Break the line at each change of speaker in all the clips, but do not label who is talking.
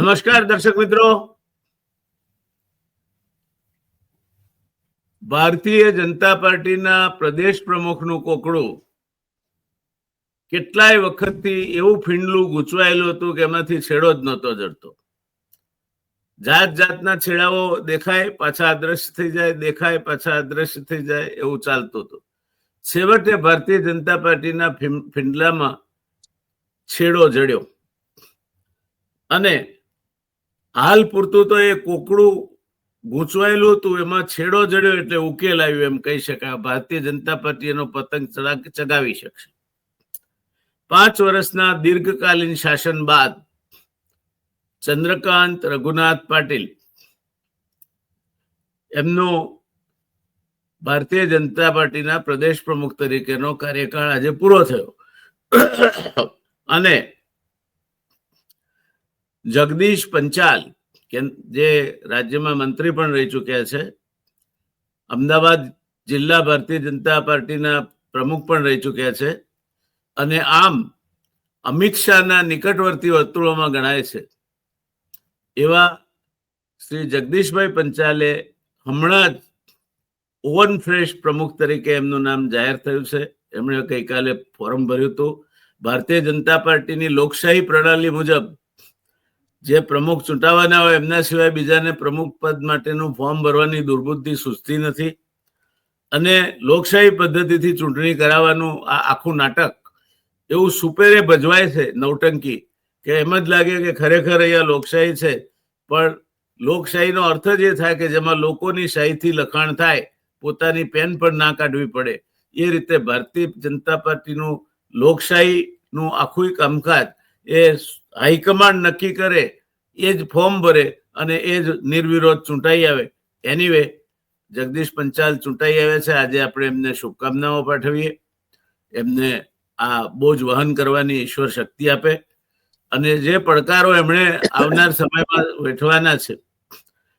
નમસ્કાર દર્શક મિત્રો. ભારતીય જનતા પાર્ટીના પ્રદેશ પ્રમુખનું કોકડું કેટલાય વખતથી એવું ફીંડલું ગૂંચવાયેલું હતું કે એમાંથી છેડો જ નહોતો જડતો. જાત જાતના છેડાઓ દેખાય પાછા અદ્રશ્ય થઈ જાય, દેખાય પાછા અદ્રશ્ય થઈ જાય, એવું ચાલતું હતું. છેવટે ભારતીય જનતા પાર્ટીના ફીંડલામાં છેડો જડ્યો અને હાલ પૂરતું તો એ કોકડું ગૂંચવાયેલું હતું, એમાં છેડો જડ્યો એટલે ઉકેલ આવ્યો એમ કહી શકાય. ભારતીય જનતા પાર્ટી એનો પતંગ ચગાવી શકશે. 5 વર્ષના દીર્ઘકાલીન શાસન બાદ ચંદ્રકાંત રઘુનાથ પાટીલ એમનો ભારતીય જનતા પાર્ટીના પ્રદેશ પ્રમુખ તરીકેનો કાર્યકાળ આજે પૂરો થયો અને જગદીશ પંચાલ જે રાજ્યમાં મંત્રી પણ રહી ચૂક્યા છે, અમદાવાદ જિલ્લા ભારતીય જનતા પાર્ટીના પ્રમુખ પણ રહી ચૂક્યા છે અને આમ અમિત શાહના નિકટવર્તી વર્તુળોમાં ગણાય છે એવા શ્રી જગદીશભાઈ પંચાલે હમણાં જ ઓવન ફ્રેશ પ્રમુખ તરીકે એમનું નામ જાહેર થયું છે. એમણે ગઈકાલે ફોર્મ ભર્યું હતું. ભારતીય જનતા પાર્ટીની લોકશાહી પ્રણાલી મુજબ જે પ્રમુખ ચૂંટાવાના હોય એમના સિવાય બીજાને પ્રમુખ પદ માટેનું ફોર્મ ભરવાની દુર્બુદ્ધિ સૂઝતી નથી અને લોકશાહી પદ્ધતિથી ચૂંટણી કરાવવાનું આ આખું નાટક એવું સુપેરે ભજવાય છે, નવટંકી, કે એમ જ લાગે કે ખરેખર અહીંયા લોકશાહી છે. પણ લોકશાહીનો અર્થ જ એ થાય કે જેમાં લોકોની શાહીથી લખાણ થાય, પોતાની પેન પણ ના કાઢવી પડે. એ રીતે ભારતીય જનતા પાર્ટીનું લોકશાહીનું આખું કામકાજ એ હાઈકમાન્ડ નક્કી કરે, એ જ ફોર્મ ભરે અને એ જ નિર્વિરોધ ચૂંટાઈ આવે. એનીવે જગદીશ પંચાલ ચૂંટાઈ આવે છે. આજે આપણે એમને શુભકામનાઓ પાઠવીએ. એમને આ બોજ વહન કરવાની ઈશ્વર શક્તિ આપે અને જે પડકારો એમણે આવનાર સમયમાં વેઠવાના છે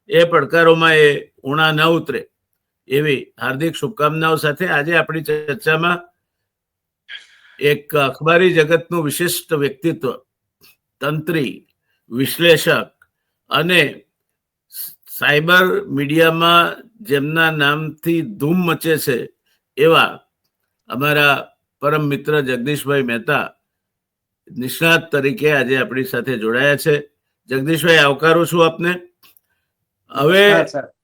એ પડકારોમાં એ ઉણા ન ઉતરે એવી હાર્દિક શુભકામનાઓ સાથે આજે આપણી ચર્ચામાં એક અખબારી જગતનું વિશિષ્ટ વ્યક્તિત્વ, તંત્રી, વિશ્લેષક અને સાયબર મીડિયામાં જેમના નામથી ધૂમ મચે છે એવા અમારા પરમ મિત્ર જગદીશભાઈ મહેતા નિષ્ણાત તરીકે આજે આપણી સાથે જોડાયા છે. જગદીશભાઈ, આવકારું છું આપને. હવે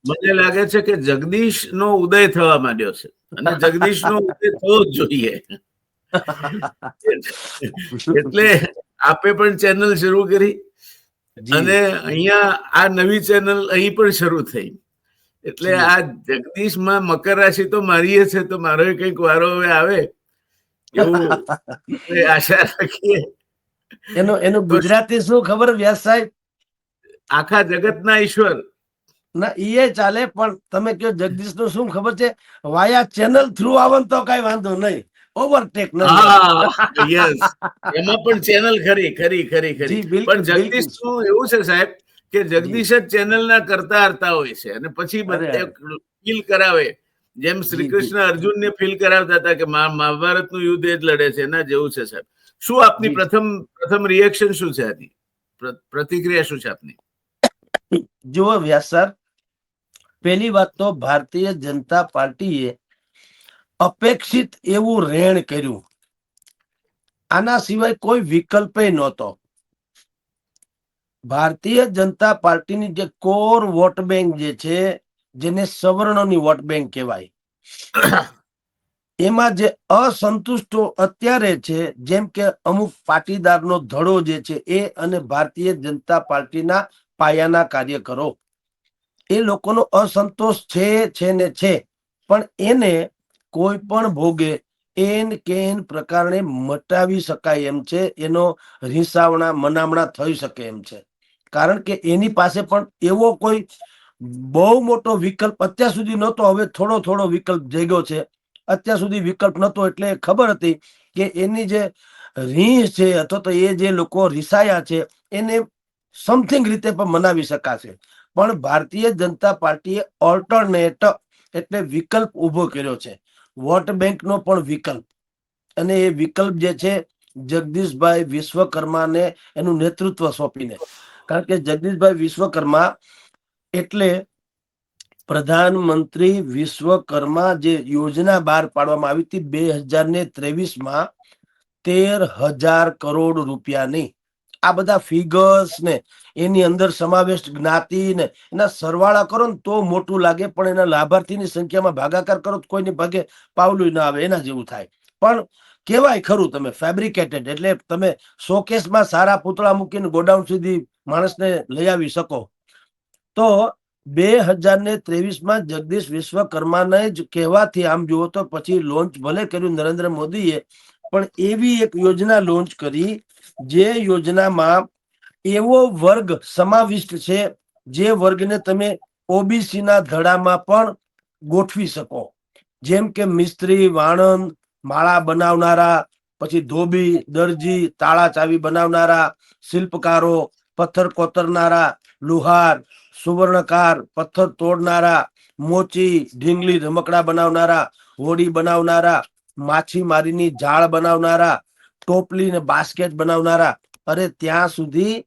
મને લાગે છે કે જગદીશનો ઉદય થવા માંડ્યો છે અને જગદીશનો ઉદય થવો જ જોઈએ. એટલે આપે પણ ચેનલ શરૂ કરી અને અહીંયા આ નવી ચેનલ અહીં પણ શરૂ થઈ. એટલે આ જગદીશમાં મકર રાશિ તો મારીએ છે, તો મારો કંઈક વારો હવે આવે એવું આશા રાખીએ.
એનું ગુજરાતી શું ખબર વ્યાસ સાહેબ?
આખા જગતના ઈશ્વર.
ના એ ચાલે, પણ તમે કયો જગદીશ નું શું ખબર છે? વાયા ચેનલ થ્રુ આવે તો કઈ વાંધો નહીં, ઓવરટેક
એમાં પણ ચેનલ ખરી ખરી ખરી ખરી પણ જગદીશ નું એવું છે સાહેબ કે જગદીશ જ ચેનલ ના કરતા હરતા હોય છે અને પછી બધા ફીલ કરાવે. જેમ શ્રી કૃષ્ણ અર્જુન ને ફીલ કરાવતા હતા કે મહાભારત નું યુદ્ધ એ જ લડે છે, એના જેવું છે સાહેબ. શું આપની પ્રથમ રિએક્શન શું છે? આની પ્રતિક્રિયા શું છે આપની?
જુઓ વ્યાસ સર, પહેલી વાત તો ભારતીય જનતા પાર્ટીએ અપેક્ષિત એવું રેણ કર્યું, આના સિવાય કોઈ વિકલ્પ નહોતો. ભારતીય જનતા પાર્ટીની જે કોર વોટ બેંક જે છે, જેને સવર્ણોની વોટ બેંક કહેવાય, એમાં જે અસંતુષ્ટો અત્યારે છે, જેમ કે અમુક પાટીદારનો ધડો જે છે એ અને ભારતીય જનતા પાર્ટીના પાયાના કાર્યકરો, એ લોકોનો અસંતોષ છે ને છે. પણ એને કોઈ પણ ભોગે એન કેન પ્રકારે મટાવી શકાય એમ છે. એનો રીસાવણા મનામણા થઈ શકે એમ છે, કારણ કે એની પાસે પણ એવો કોઈ બહુ મોટો વિકલ્પ અત્યાર સુધી નહોતો. હવે થોડો થોડો વિકલ્પ જાગ્યો છે. અત્યાર સુધી વિકલ્પ નહોતો એટલે ખબર હતી કે એની જે રીસ છે અથવા તો એ જે લોકો રીસાયા છે એને સમથિંગ રીતે પણ મનાવી શકાશે. પણ ભારતીય જનતા પાર્ટીએ ઓલ્ટરનેટ એટલે વિકલ્પ ઉભો કર્યો છે, વોટ બેંકનો પણ વિકલ્પ. અને એ વિકલ્પ જે છે જગદીશભાઈ વિશ્વકર્માને એનું નેતૃત્વ સોંપીને. કારણ કે જગદીશભાઈ વિશ્વકર્મા એટલે પ્રધાનમંત્રી વિશ્વકર્મા જે યોજના બહાર પાડવામાં આવી હતી 2023માં 13,000 કરોડ રૂપિયાની. આ બધા ફિગર્સ ને એની અંદર સમાવેશ જ્ઞાતિ ને એના સરવાળા કરો ને તો મોટું લાગે, પણ એના લાભાર્થીની સંખ્યામાં ભાગાકાર કરો તો કોઈની ભાગે પાવલું ના આવે, એના જેવું થાય. પણ કેવાય ખરું તમે ફેબ્રિકેટેડ, એટલે તમે શોકેસમાં સારા પૂતળા મૂકીને ગોડાઉન સુધી માણસને લઈ આવી શકો. તો 2023માં જગદીશ વિશ્વકર્માને જ કહેવાથી આમ જુઓ તો પછી લોન્ચ ભલે કર્યું નરેન્દ્ર મોદીએ, પણ એવી એક યોજના લોન્ચ કરી જે યોજનામાં એવો વર્ગ સમાવિષ્ટ છે જે વર્ગને તમે ઓબીસી ના ધડામાં પણ ગોઠવી શકો. જેમ કે મિસ્ત્રી, વાણંદ, માળા બનાવનારા, પછી ધોબી, દરજી, તાળા ચાવી બનાવનારા, શિલ્પકારો, પથ્થર કોતરનારા, લુહાર, સુવર્ણકાર, પથ્થર તોડનારા, મોચી, ઢીંગલી, રમકડા બનાવનારા, હોડી બનાવનારા, માછીમારીની જાળ બનાવનારા, ટોપલી ને બાસ્કેટ બનાવનારા, અરે ત્યાં સુધી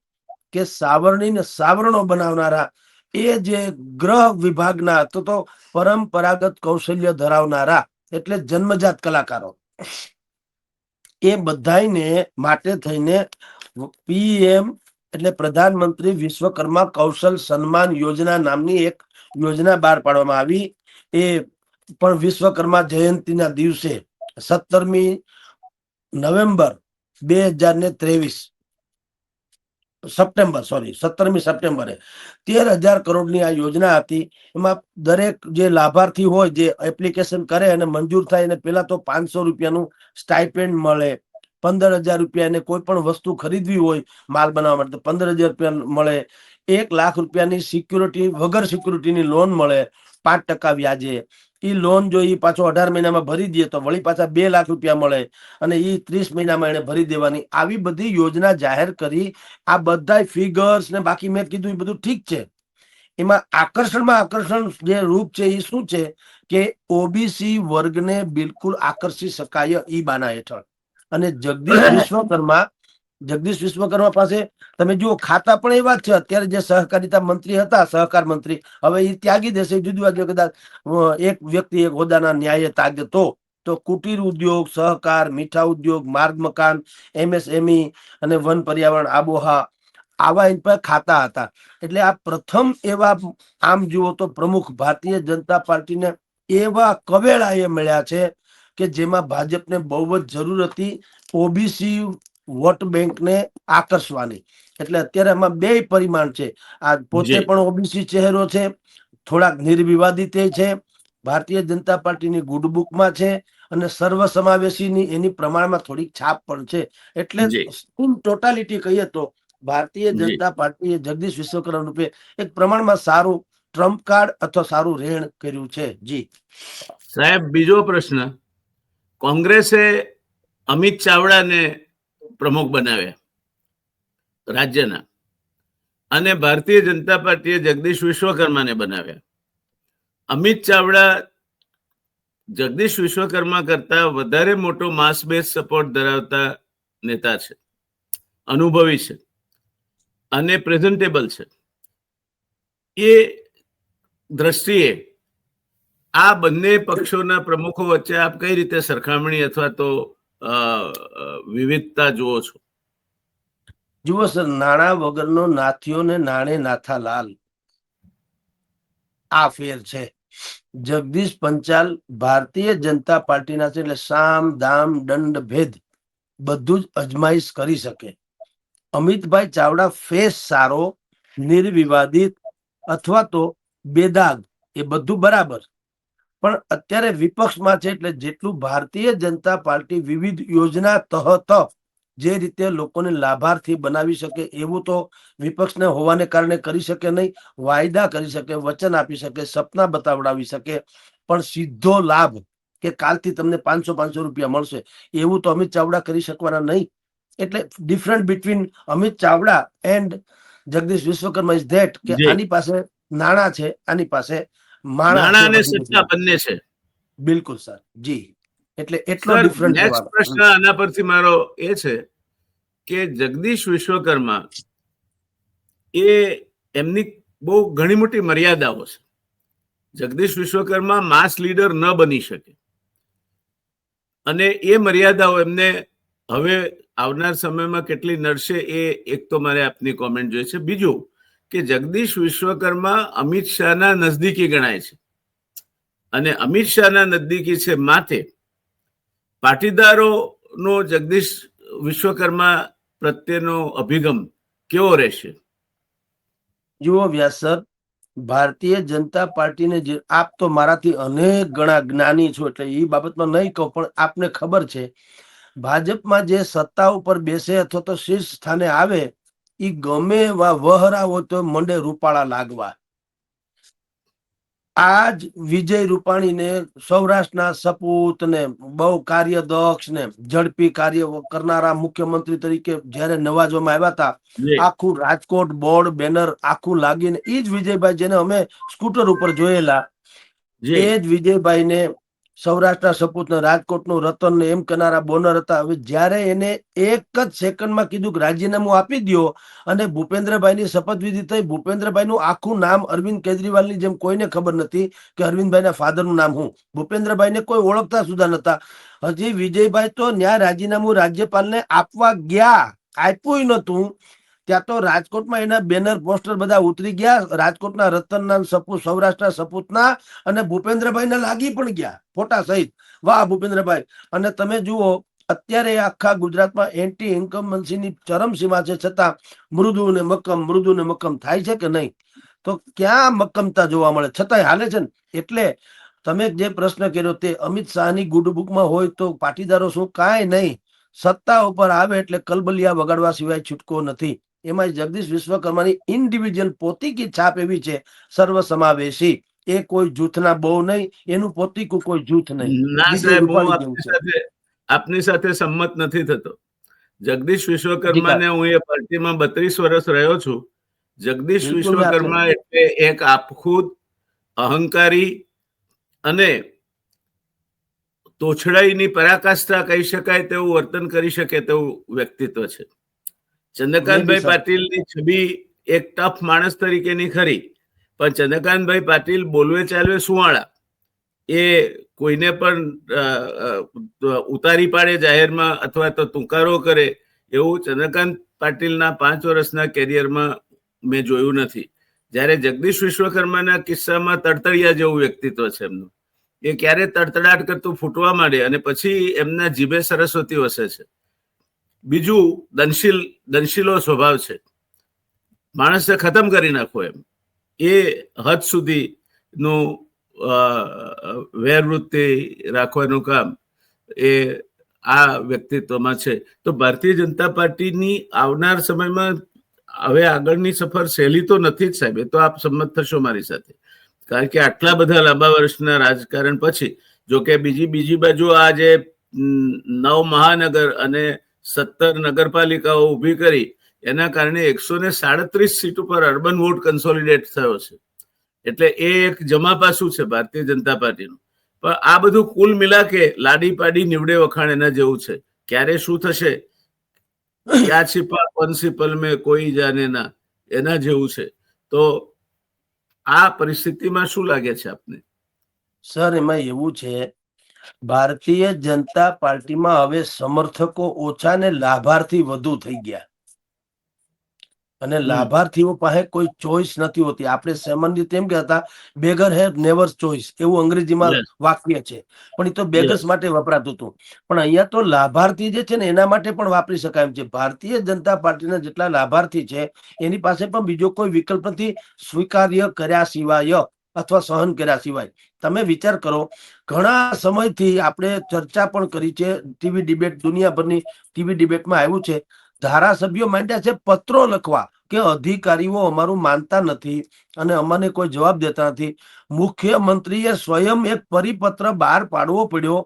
કે સાવરણી ને સાવરણો બનાવનારા, એ જે ગૃહ વિભાગના તો પરંપરાગત કૌશલ્ય ધરાવનારા એટલે જન્મજાત કલાકારો, એ બધાને માટે થઈને પીએમ એટલે પ્રધાનમંત્રી વિશ્વકર્મા કૌશલ સન્માન યોજના નામની એક યોજના બહાર પાડવામાં આવી. એ પણ વિશ્વકર્મા જયંતિના દિવસે 17મી નવેમ્બર 2023 17મી સપ્ટેમ્બરે 13,000 કરોડની આ યોજના હતી. એમાં દરેક જે લાભાર્થી હોય જે એપ્લિકેશન કરે અને મંજૂર થાય એને પેલા તો 500 રૂપિયાનું સ્ટાઇપેન્ડ મળે, 15,000 રૂપિયા એને કોઈ પણ વસ્તુ ખરીદવી હોય માલ બનાવવા માટે 15,000 રૂપિયા મળે, 1 લાખ રૂપિયાની સિક્યુરિટી વગર સિક્યુરિટીની લોન મળે 5% વ્યાજે. એ લોન જો એ પાછો 18 મહિનામાં ભરી દે તો વળી પાછા 2 લાખ રૂપિયા મળે અને એ 30 મહિનામાં એને ભરી દેવાની. આવી બધી યોજના જાહેર કરી. આ બધા ફિગર્સ ને બાકી મેં કીધું એ બધું ઠીક છે. એમાં આકર્ષણ જે રૂપ છે એ શું છે કે ઓબીસી વર્ગને બિલકુલ આકર્ષી શકાય ઈ બાના હેઠળ. અને જગદીશ વિશ્વકર્મા પાસે તમે જુઓ ખાતા પણ એવા જ છે. અત્યારે જે સહકારિતા મંત્રી હતા, સહકાર મંત્રી, હવે એ ત્યાગી દેશે. જુદી વાત કદાચ એક વ્યક્તિ એક હોદ્દાના ન્યાયે તાગે તો કુટીર ઉદ્યોગ, સહકાર, મીઠા ઉદ્યોગ, માર્ગ મકાન, એમએસએમઈ અને વન પર્યાવરણ, આબોહવા, આવા એન પર ખાતા હતા. એટલે આ પ્રથમ એવા આમ જુઓ તો પ્રમુખ ભારતીય જનતા પાર્ટીને એવા કવેળા એ મળ્યા છે કે જેમાં ભાજપને બહુ જ જરૂર હતી ઓબીસી વોટ બેંકને આકર્ષવાની. એટલે અત્યારે આમાં 2 પરિમાણ છે. આ પોતે પણ ઓબીસી ચહેરો છે, થોડાક નિર્વિવાદિત છે, ભારતીય જનતા પાર્ટીની ગુડ બુકમાં છે અને સર્વસમાવેશીની એની પ્રમાણમાં થોડીક છાપ પણ છે. એટલે ટોટાલિટી કહીએ તો ભારતીય જનતા પાર્ટીએ જગદીશ વિશ્વકર્મા રૂપે એક પ્રમાણમાં સારું ટ્રમ્પ કાર્ડ અથવા સારું રેણ કર્યું છે. જી
સાહેબ, બીજો પ્રશ્ન, કોંગ્રેસે અમિત ચાવડાને પ્રમુખ બનાવ્યા રાજ્યના અને ભારતીય જનતા પાર્ટીએ જગદીશ વિશ્વકર્માને બનાવ્યા. અમિત ચાવડા જગદીશ વિશ્વકર્મા કરતા વધારે મોટો માસ બેઝ સપોર્ટ ધરાવતા નેતા છે, અનુભવી છે અને પ્રેઝન્ટેબલ છે. એ દ્રષ્ટિએ આ બંને પક્ષોના પ્રમુખો વચ્ચે આપ કઈ રીતે સરખામણી અથવા તો વિવિધતા જુઓ છો?
જુઓ સર, નાણા વગરનો નાથિયો ને નાણે નાથા લાલ, આ ફેર છે. જગદીશ પંચાલ ભારતીય જનતા પાર્ટીના છે એટલે સામ દામ દંડ ભેદ બધું જ અજમાઈશ કરી શકે. અમિતભાઈ ચાવડા ફેસ સારો, નિર્વિવાદિત અથવા તો બેદાગ, એ બધું બરાબર, પણ અત્યારે વિપક્ષમાં છે એટલે જેટલું ભારતીય જનતા પાર્ટી વિવિધ યોજના તહત જે રીતે લોકોને લાભાર્થી બનાવી શકે એવું તો વિપક્ષને હોવાને કારણે કરી શકે નહીં. વાયદા કરી શકે, વચન આપી શકે, સપના બતાવડાવી શકે, પણ સીધો લાભ કે કાલથી તમને 500 રૂપિયા મળશે એવું તો અમિત ચાવડા કરી શકવાના નહીં. એટલે different between Amit Chavda and Jagdish Vishwakarma is that કે આની પાસે નાણાં છે, આની પાસે
નાણાં અને સત્તા બંને છે.
બિલકુલ સર, જી. એટલે એટલો ડિફરન્ટ
નેક્સ્ટ પ્રશ્ન આના પરથી મારો એ છે કે જગદીશ વિશ્વકર્મા એ એમની બહુ ઘણી મોટી મર્યાદાઓ છે. જગદીશ વિશ્વકર્મા માસ લીડર ન બની શકે અને એ મર્યાદાઓ એમને હવે આવનાર સમયમાં કેટલી નડશે એ એક તો મારે આપની કોમેન્ટ જોઈએ છે. બીજું કે જગદીશ વિશ્વકર્મા અમિત શાહના નજદીકી ગણાય છે અને અમિત શાહના નજદીકી છે, માટે પાટીદારોનો જગદીશ વિશ્વકર્મા પ્રત્યેનો અભિગમ કેવો રહેશે?
જુઓ વ્યાસ સર, ભારતીય જનતા પાર્ટીને જે આપ તો મારાથી અનેક ગણા જ્ઞાની છો એટલે એ બાબતમાં નહીં કહું, પણ આપને ખબર છે ભાજપમાં જે સત્તા ઉપર બેસે અથવા તો શીર્ષ સ્થાને આવે એ ગમે એવા વહરા હોય તો મંડે રૂપાળા લાગવા. આજ વિજય રૂપાણીને સૌરાષ્ટ્રના સપૂત ને બહુ કાર્યદક્ષ ને ઝડપી કાર્ય કરનારા મુખ્યમંત્રી તરીકે જયારે નવાજવામાં આવ્યા હતા, આખું રાજકોટ બોર્ડ બેનર આખું લાગીને એ જ વિજયભાઈ જેને અમે સ્કૂટર ઉપર જોયેલા, એ જ વિજયભાઈ ને સૌરાષ્ટ્રના સપૂતને રાજકોટનું રતન ને એમ કરનારા બોનર હતા. હવે જયારે એને એક જ સેકન્ડમાં કીધું કે રાજીનામું આપી દો અને ભૂપેન્દ્રભાઈ ની શપથવિધિ થઈ, ભૂપેન્દ્રભાઈ નું આખું નામ અરવિંદ કેજરીવાલ ની જેમ કોઈને ખબર નથી કે અરવિંદભાઈ ના ફાધર નું નામ હું, ભૂપેન્દ્રભાઈ ને કોઈ ઓળખતા સુધા નતા. હજી વિજયભાઈ તો ન્યા રાજીનામું રાજ્યપાલને આપવા ગયા, આપ્યું નતું ત્યાં તો રાજકોટમાં એના બેનર પોસ્ટર બધા ઉતરી ગયા, રાજકોટના રતનના સપૂત સૌરાષ્ટ્રના સપૂતના અને ભૂપેન્દ્રભાઈ ને લાગી પણ ગયા ફોટા સહિત. વાહ ભૂપેન્દ્રભાઈ! અને તમે જુઓ અત્યારે આખા ગુજરાતમાં એન્ટી ઇન્કમ્બન્સીની ચરમસીમા છે, છતાં મૃદુ ને મક્કમ થાય છે કે નહીં? તો ક્યાં મક્કમતા જોવા મળે, છતાંય હાલે છે ને. એટલે તમે જે પ્રશ્ન કર્યો તે અમિત શાહની ગુડ બુકમાં હોય તો પાટીદારો શું? કાંઈ નહીં. સત્તા ઉપર આવે એટલે કલબલિયા વગાડવા સિવાય છૂટકો નથી. એમાં જગદીશ વિશ્વકર્માની ઇન્ડિવિજ્યુઅલ પોતીકી છાપ એવી છે, સર્વસમાવેશી. એ કોઈ જૂથના બહુ નહીં, એનું પોતીકું કોઈ જૂથ નહીં.
ના સાહેબ, હું આપની સાથે સંમત નથી થતો. જગદીશ વિશ્વકર્માને હું એ પાર્ટીમાં 32 વર્ષ રહ્યો છું. જગદીશ વિશ્વકર્મા એટલે એક આપખુદ, અહંકારી અને તોછડાઈની પરાકાષ્ઠા કહી શકાય તેવું વર્તન કરી શકે તેવું વ્યક્તિત્વ છે. ચંદ્રકાંતભાઈ પાટીલની છબી એક ટફ માણસ તરીકેની ખરી, પણ ચંદ્રકાંતભાઈ પાટીલ બોલવે ચાલવે સુવાળા, એ કોઈને પણ ઉતારી પાડે જાહેરમાં અથવા તો તુંકારો કરે એવું ચંદ્રકાંત પાટીલના 5 વર્ષના કેરિયરમાં મેં જોયું નથી. જ્યારે જગદીશ વિશ્વકર્માના કિસ્સામાં તડતડિયા જેવું વ્યક્તિત્વ છે એમનું. એ ક્યારે તડતડાટ કરતું ફૂટવા માંડે અને પછી એમના જીભે સરસ્વતી વસે છે. બીજું, દંશીલો સ્વભાવ છે, માણસને ખતમ કરી નાખો એમ, એ હદ સુધીનું વેરવૃત્તિ રાખવાનું કામ એ આ વ્યક્તિત્વમાં છે. તો ભારતીય જનતા પાર્ટીની આવનાર સમયમાં હવે આગળની સફર સહેલી તો નથી જ સાહેબ, એ તો આપ સંમત થશો મારી સાથે. કારણ કે આટલા બધા લાંબા વર્ષના રાજકારણ પછી, જો કે બીજી બાજુ આ જે 9 મહાનગર અને 17 નગરપાલિકાઓ ઉભી કરી એના કારણે 137 સીટ ઉપર અર્બન વોટ કન્સોલિડેટ થયો છે. એટલે એ એક જમા પાસું છે ભારતીય જનતા પાર્ટીનું. પણ આ બધું કુલ મિલા કે લાડી પાડી નીવડે વખાણ એના જેવું છે. ક્યારે શું થશે, ક્યાં छिपा प्रिंसिपल में કોઈ જાને ના, એના જેવું છે. તો આ પરિસ્થિતિમાં શું લાગે છે આપને?
સર, એમાં એવું છે, ભારતીય જનતા પાર્ટીમાં હવે સમર્થકો ઓછા ને લાભાર્થી વધુ થઈ ગયા. અને લાભાર્થીઓ પાસે કોઈ ચોઈસ નથી હોતી. આપણે સામાન્ય તેમ કહેતા બેગર હેવ નેવર ચોઈસ, એવું અંગ્રેજીમાં વાક્ય છે, પણ એ તો બેગર્સ માટે વપરાતું હતું. પણ અહીંયા તો લાભાર્થી જે છે ને એના માટે પણ વાપરી શકાય એમ છે. ભારતીય જનતા પાર્ટીના જેટલા લાભાર્થી છે એની પાસે પણ બીજો કોઈ વિકલ્પ નથી સ્વીકાર્ય કર્યા સિવાય અથવા સહન કર્યા સિવાય. તમે વિચાર કરો, ઘણા સમયથી આપણે ચર્ચા પણ કરી છે, ટીવી ડિબેટ, દુનિયાભરની ટીવી ડિબેટમાં આવ્યું છે, ધારાસભ્યો માંડ્યા છે પત્રો લખવા કે અધિકારીઓ અમારું માનતા નથી અને અમને કોઈ જવાબ દેતા નથી. મુખ્યમંત્રીએ સ્વયં એક પરિપત્ર બહાર પાડવો પડ્યો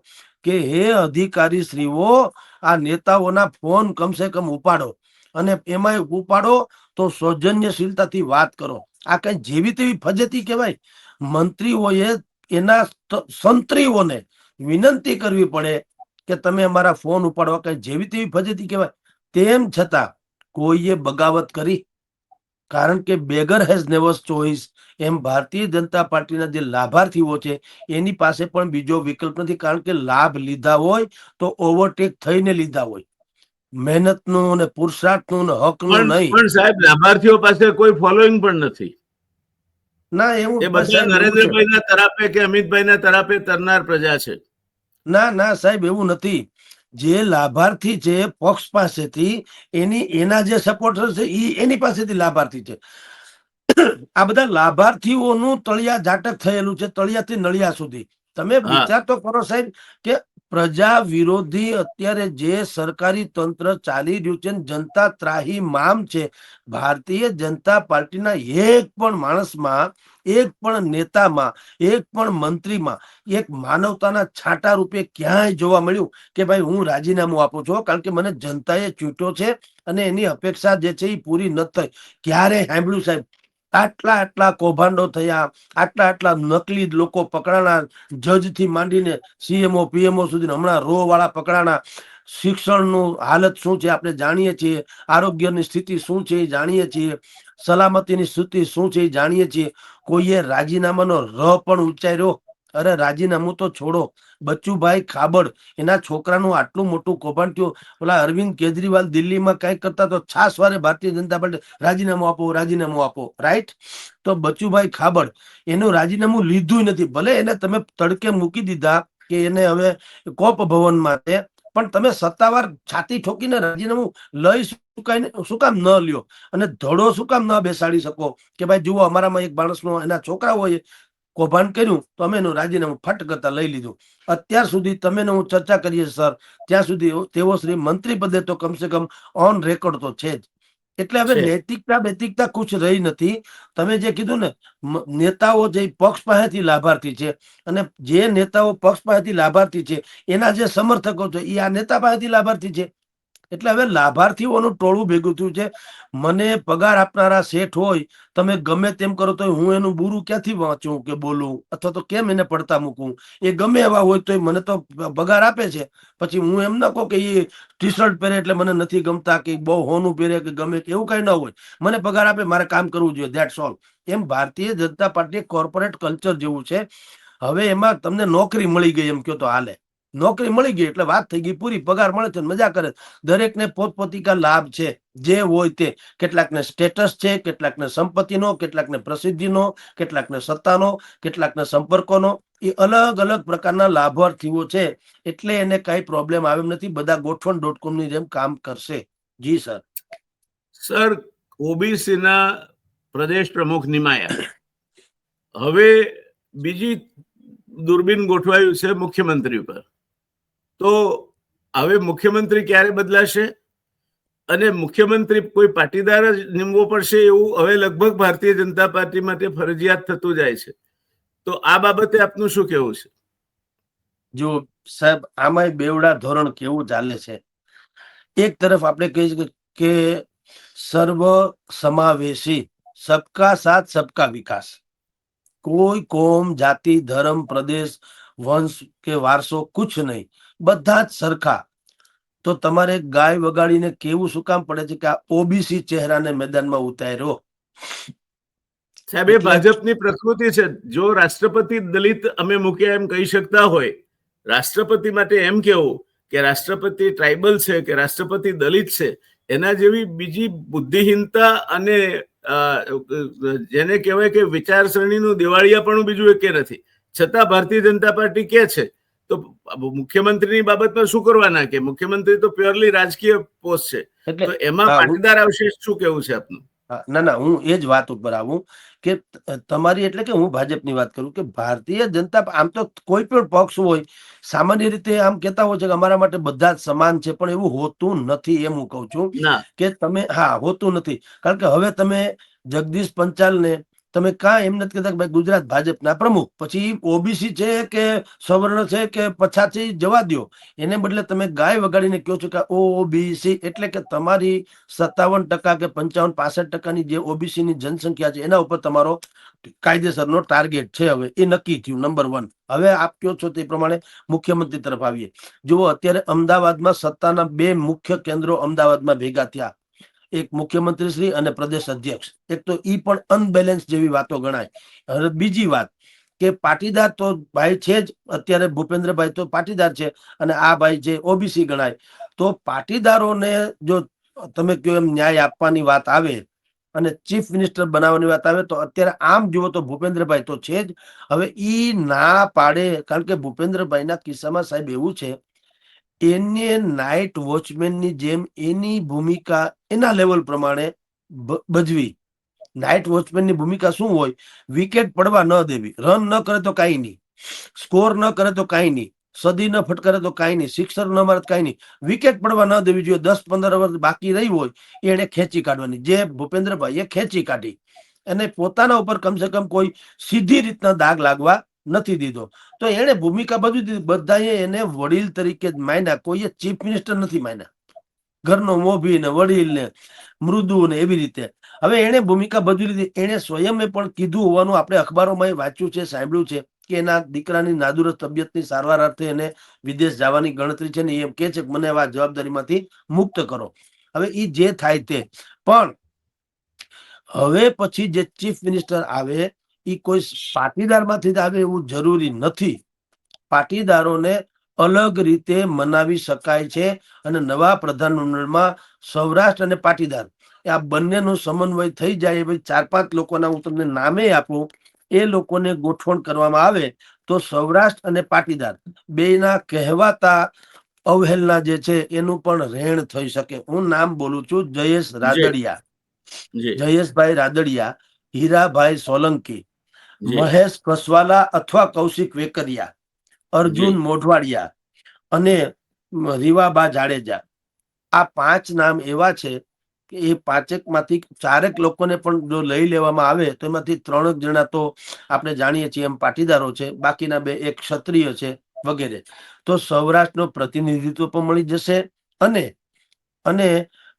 કે હે અધિકારી શ્રીઓ, આ નેતાઓના ફોન કમસે કમ ઉપાડો, અને એમાં ઉપાડો તો સૌજન્યશીલતાથી વાત કરો. આ કઈ જેવી તેવી ફજેતી કહેવાય? મંત્રીઓએ એના સંત્રીઓને વિનંતી કરવી પડે કે તમે અમારા ફોન ઉપાડવા, કઈ જેવી તેવી ફજેતી કહેવાય? તેમ છતાં કોઈએ બગાવત કરી? કારણ કે બેગર હેઝ નેવર ચોઇસ, એમ ભારતીય જનતા પાર્ટીના જે લાભાર્થીઓ છે એની પાસે પણ બીજો વિકલ્પ નથી, કારણ કે લાભ લીધા હોય તો ઓવરટેક થઈને લીધા હોય, મહેનતનું ને પુરુષાર્થનું ને હકનું નહીં.
પણ સાહેબ લાભાર્થીઓ પાસે કોઈ ફોલોઈંગ પણ નથી.
ના એવું
એ બધા
સાહેબ એવું છે.
નરેન્દ્રભાઈના તરાપે કે અમિતભાઈના તરાપે તરનાર પ્રજા છે.
ના ના સાહેબ એવું નથી. જે લાભાર્થી છે પક્ષ પાસેથી, એના જે સપોર્ટર છે એની પાસેથી લાભાર્થી છે. આ બધા લાભાર્થીઓનું તળિયા ઝાટક થયેલું છે, તળિયાથી નળિયા સુધી. તમે
હા,
વિચાર તો કરો સાહેબ કે પ્રજા વિરોધી અત્યારે જે સરકારી તંત્ર ચાલી રહ્યું છે, જનતા ત્રાહી મામ છે, ભારતીય જનતા પાર્ટીના એક પણ માણસમાં, એક પણ નેતામાં, એક પણ મંત્રીમાં એક માનવતાના છાંટા રૂપે ક્યાંય જોવા મળ્યું કે ભાઈ હું રાજીનામું આપું છું કારણ કે મને જનતાએ ચૂંટ્યો છે અને એની અપેક્ષા જે છે એ પૂરી ન થઈ? ક્યારે સાંભળ્યું સાહેબ? આટલા કૌભાંડો થયા, આટલા નકલી લોકો પકડાણા, જજ થી માંડીને સીએમઓ પીએમઓ સુધી, હમણાં રો વાળા પકડાણા. શિક્ષણનું હાલત શું છે આપણે જાણીએ છીએ, આરોગ્યની સ્થિતિ શું છે એ જાણીએ છીએ, સલામતીની સ્થિતિ શું છે એ જાણીએ છીએ. કોઈએ રાજીનામાનો ર પણ ઉચ્ચાર્યો? અરે રાજીનામું તો છોડો, બચ્ચુભાઈ ખાબડ એના છોકરાનું આટલું મોટું કૌભાંડ થયું, ઓલા અરવિંદ કેજરીવાલ દિલ્હીમાં કઈ કરતા તો છાસ વારે ભારતીય જનતા પાર્ટી રાજીનામું આપો, રાજીનામું આપો, રાઈટ? તો બચ્ચુભાઈ ખાબડ એનું રાજીનામું લીધું નથી, ભલે એને તમે તડકે મૂકી દીધા કે એને હવે કોપ ભવન માટે, પણ તમે સત્તાવાર છાતી ઠોકીને રાજીનામું લઈ શું કામ ન લ્યો? અને ધડો શું કામ ન બેસાડી શકો કે ભાઈ જુઓ અમારામાં એક માણસનો એના છોકરાઓએ કૌભાંડ કર્યું તો અમે એનું રાજીનામું ફટ કરતા લઈ લીધું. અત્યાર સુધી તમે હું ચર્ચા કરીએ સર, ત્યાં સુધી તેઓ શ્રી મંત્રી પદે તો કમસે કમ ઓન રેકોર્ડ તો છે જ. એટલે હવે
છે.
નૈતિકતા કુછ રહી નથી. તમે જે કીધું ને, નેતાઓ જે પક્ષ પાસેથી લાભાર્થી છે, અને જે નેતાઓ પક્ષ પાસેથી લાભાર્થી છે એના જે સમર્થકો છે એ આ નેતા પાસેથી લાભાર્થી છે. એટલે હવે લાભાર્થીઓનું ટોળું ભેગું થયું છે. મને પગાર આપનારા શેઠ હોય, તમે ગમે તેમ કરો તો હું એનું બુરું ક્યાંથી વાંચું કે બોલું, અથવા તો કેમ એને પડતા મૂકું? એ ગમે એવા હોય તો મને તો પગાર આપે છે, પછી હું એમ ના કહું કે એ ટી શર્ટ પહેરે એટલે મને નથી ગમતા, કે બહુ હોનું પહેરે કે ગમે, એવું કઈ ન હોય. મને પગાર આપે, મારે કામ કરવું જોઈએ, that's all. M Bharatiya Janata party corporate culture જેવું છે. હવે એમાં તમને નોકરી મળી ગઈ એમ કહો તો હાલે. નોકરી મળી ગઈ એટલે વાત થઈ ગઈ પૂરી, પગાર મળે છે, મજા કરે. દરેકને પોતપોતિકા લાભ છે, જે હોય તે. કેટલાકને સ્ટેટસ છે, કેટલાકને સંપત્તિનો, કેટલાકને પ્રસિદ્ધિનો, કેટલાકને સત્તાનો, કેટલાકને સંપર્કોનો. એ અલગ અલગ પ્રકારના લાભાર્થીઓ છે, એટલે એને કઈ પ્રોબ્લેમ આવે એમ નથી. બધા ગોઠવણ .com ની જેમ કામ કરશે. જી સર.
સર, ઓબીસીના પ્રદેશ પ્રમુખ નિમાયા, હવે બીજી દૂરબીન ગોઠવાયું છે મુખ્યમંત્રી પર. તો હવે મુખ્યમંત્રી ક્યારે બદલાશે? અને મુખ્યમંત્રી કોઈ પાટીદાર જ નીમવો પડશે એવું હવે લગભગ ભારતીય જનતા પાર્ટી માટે ફરજિયાત થતું જાય છે. તો આ બાબતે આપનું શું કહેવું છે?
જો સાહેબ, આમાં બેવડા ધોરણ કેવું ચાલે છે. એક તરફ આપણે કહીએ છીએ કે સર્વ સમાવેશી, સબકા સાથ સબકા વિકાસ. કોઈ કોમ, જાતિ, ધર્મ, પ્રદેશ, વંશ કે વારસો કુછ નહીં, બધા જ સરખા. તો તમારે ગાય વગાડીને કેવું શું કામ પડે છે કે આ ઓબીસી ચહેરાને મેદાનમાં ઉતાર્યો?
સાહેબ, એ ભાજપની પ્રકૃતિ છે. જો રાષ્ટ્રપતિ દલિત અમે મૂક્યા એમ કહી શકતા હોય, રાષ્ટ્રપતિ માટે એમ કેવું કે રાષ્ટ્રપતિ ટ્રાઇબલ છે કે રાષ્ટ્રપતિ દલિત છે, એના જેવી બીજી બુદ્ધિહીનતા અને જેને કહેવાય કે વિચારસરણીનું દિવાળિયાપણું બીજું એકે નથી. છતાં ભારતીય જનતા પાર્ટી કે છે તો મુખ્યમંત્રીની બાબતમાં શું કરવાના? કે મુખ્યમંત્રી તો પ્યોરલી રાજકીય પોસ્ટ છે, તો એમાં પાટીદાર આવશે. શું કેવું છે આપનું?
ના, હું એ જ વાત ઉપર આવું કે તમારી, એટલે કે હું ભાજપની વાત કરું કે ભારતીય જનતા, આમ તો કોઈ પણ પક્ષ હોય સામાન્ય રીતે આમ કહેતા હોય છે કે અમારા માટે બધા જ સમાન છે, પણ એવું હોતું નથી. એમ હું કહું છું
ના,
કે તમે, હા, હોતું નથી. કારણ કે હવે તમે જગદીશ પંચાલને તમે કાં એમ નથી કહેતા કે ભાઈ ગુજરાત ભાજપના પ્રમુખ, પછી ઓબીસી છે કે સવર્ણ છે કે પછાત છે જવા દો, એને બદલે તમે ગાય વગાડીને કહો છો કે ઓબીસી, એટલે કે તમારી 57% કે 55-65% જે ઓબીસી ની જનસંખ્યા છે એના ઉપર તમારો કાયદેસરનો ટાર્ગેટ છે. હવે એ નક્કી થયું, નંબર 1. હવે આપ કહો છો તે પ્રમાણે મુખ્યમંત્રી તરફ આવીએ. જુઓ, અત્યારે અમદાવાદમાં સત્તાના 2 મુખ્ય કેન્દ્રો અમદાવાદમાં ભેગા થયા. એક મુખ્યમંત્રી શ્રી અને પ્રદેશ અધ્યક્ષ. એક તો ઈ પણ અનબેલેન્સ જેવી વાતો ગણાય. હવે બીજી વાત કે પાટીદાર તો ભાઈ છે જ, અત્યારે ભૂપેન્દ્રભાઈ તો પાટીદાર છે અને આ ભાઈ જે ઓબીસી ગણાય. તો પાટીદારોને જો તમે કહો એમ ન્યાય આપવાની વાત આવે અને ચીફ મિનિસ્ટર બનાવવાની વાત આવે તો અત્યારે આમ જુઓ તો ભૂપેન્દ્રભાઈ તો છે જ. હવે ઈ ના પાડે, કારણ કે ભૂપેન્દ્રભાઈના કિસ્સામાં સાહેબ એવું છે, એને નાઇટ વોચમેનની જેમ એની ભૂમિકા એના લેવલ પ્રમાણે ભજવી. નાઇટ વોચમેનની ભૂમિકા શું હોય? વિકેટ પડવા ન દેવી. રન ન કરે તો કાંઈ નહીં, સ્કોર ન કરે તો કાંઈ નહીં, સદી ન ફટકારે તો કાંઈ નહીં, સિક્સર ન મારે તો કાંઈ નહીં, વિકેટ પડવા ન દેવી જોઈએ. 10-15 ઓવર બાકી રહી હોય એને ખેંચી કાઢવાની, જે ભૂપેન્દ્રભાઈએ ખેંચી કાઢી. અને પોતાના ઉપર કમસે કમ કોઈ સીધી રીતના દાગ લાગવા નથી દીધો. તો એને ભૂમિકા ભજવી દીધી. બધાએ એને વડીલ તરીકે જ માન્યા, કોઈએ ચીફ મિનિસ્ટર નથી માન્યા. ઘરનો મોભી ને વડીલ ને મૃદુ ને એવી રીતે હવે એને ભૂમિકા ભજવી લીધી. એને સ્વયં પણ કીધું હોવાનું આપણે અખબારોમાં વાંચ્યું છે, સાંભળ્યું છે કે એના દીકરાની નાદુરસ્ત તબિયતની સારવાર અર્થે એને વિદેશ જવાની ગણતરી છે ને એમ કે છે કે મને આ જવાબદારીમાંથી મુક્ત કરો. હવે એ જે થાય તે, પણ હવે પછી જે ચીફ મિનિસ્ટર આવે એ કોઈ પાટીદારમાંથી જ આવે એવું જરૂરી નથી. પાટીદારોને અલગ રીતે મનાવી શકાય છે અને નવા પ્રધાનમંડળમાં સૌરાષ્ટ્ર અને પાટીદાર આ બંનેનો સમન્વય થઈ જાય. 4-5 લોકોના હું તમને નામે આપું, એ લોકોને ગોઠવણ કરવામાં આવે તો સૌરાષ્ટ્ર અને પાટીદાર બેના કહેવાતા અવહેલના જે છે એનું પણ રહેણ થઈ શકે. હું નામ બોલું છું, જયેશ રાદડિયા, જયેશભાઈ રાદડિયા, હીરાભાઈ સોલંકી, મહેશ કસવાલા અથવા કૌશિક વેકરિયા, અર્જુન મોઢવાડિયા અને રીવાબા જાડેજા. આ 5 નામ એવા છે કે એ 5માંથી 4 લોકોને પણ જો લઈ લેવામાં આવે તો એમાંથી 3 જણા તો આપણે જાણીએ છીએ એમ પાટીદારો છે, બાકીના 2 એક ક્ષત્રિય છે વગેરે. તો સૌરાષ્ટ્રનો પ્રતિનિધિત્વ પણ મળી જશે અને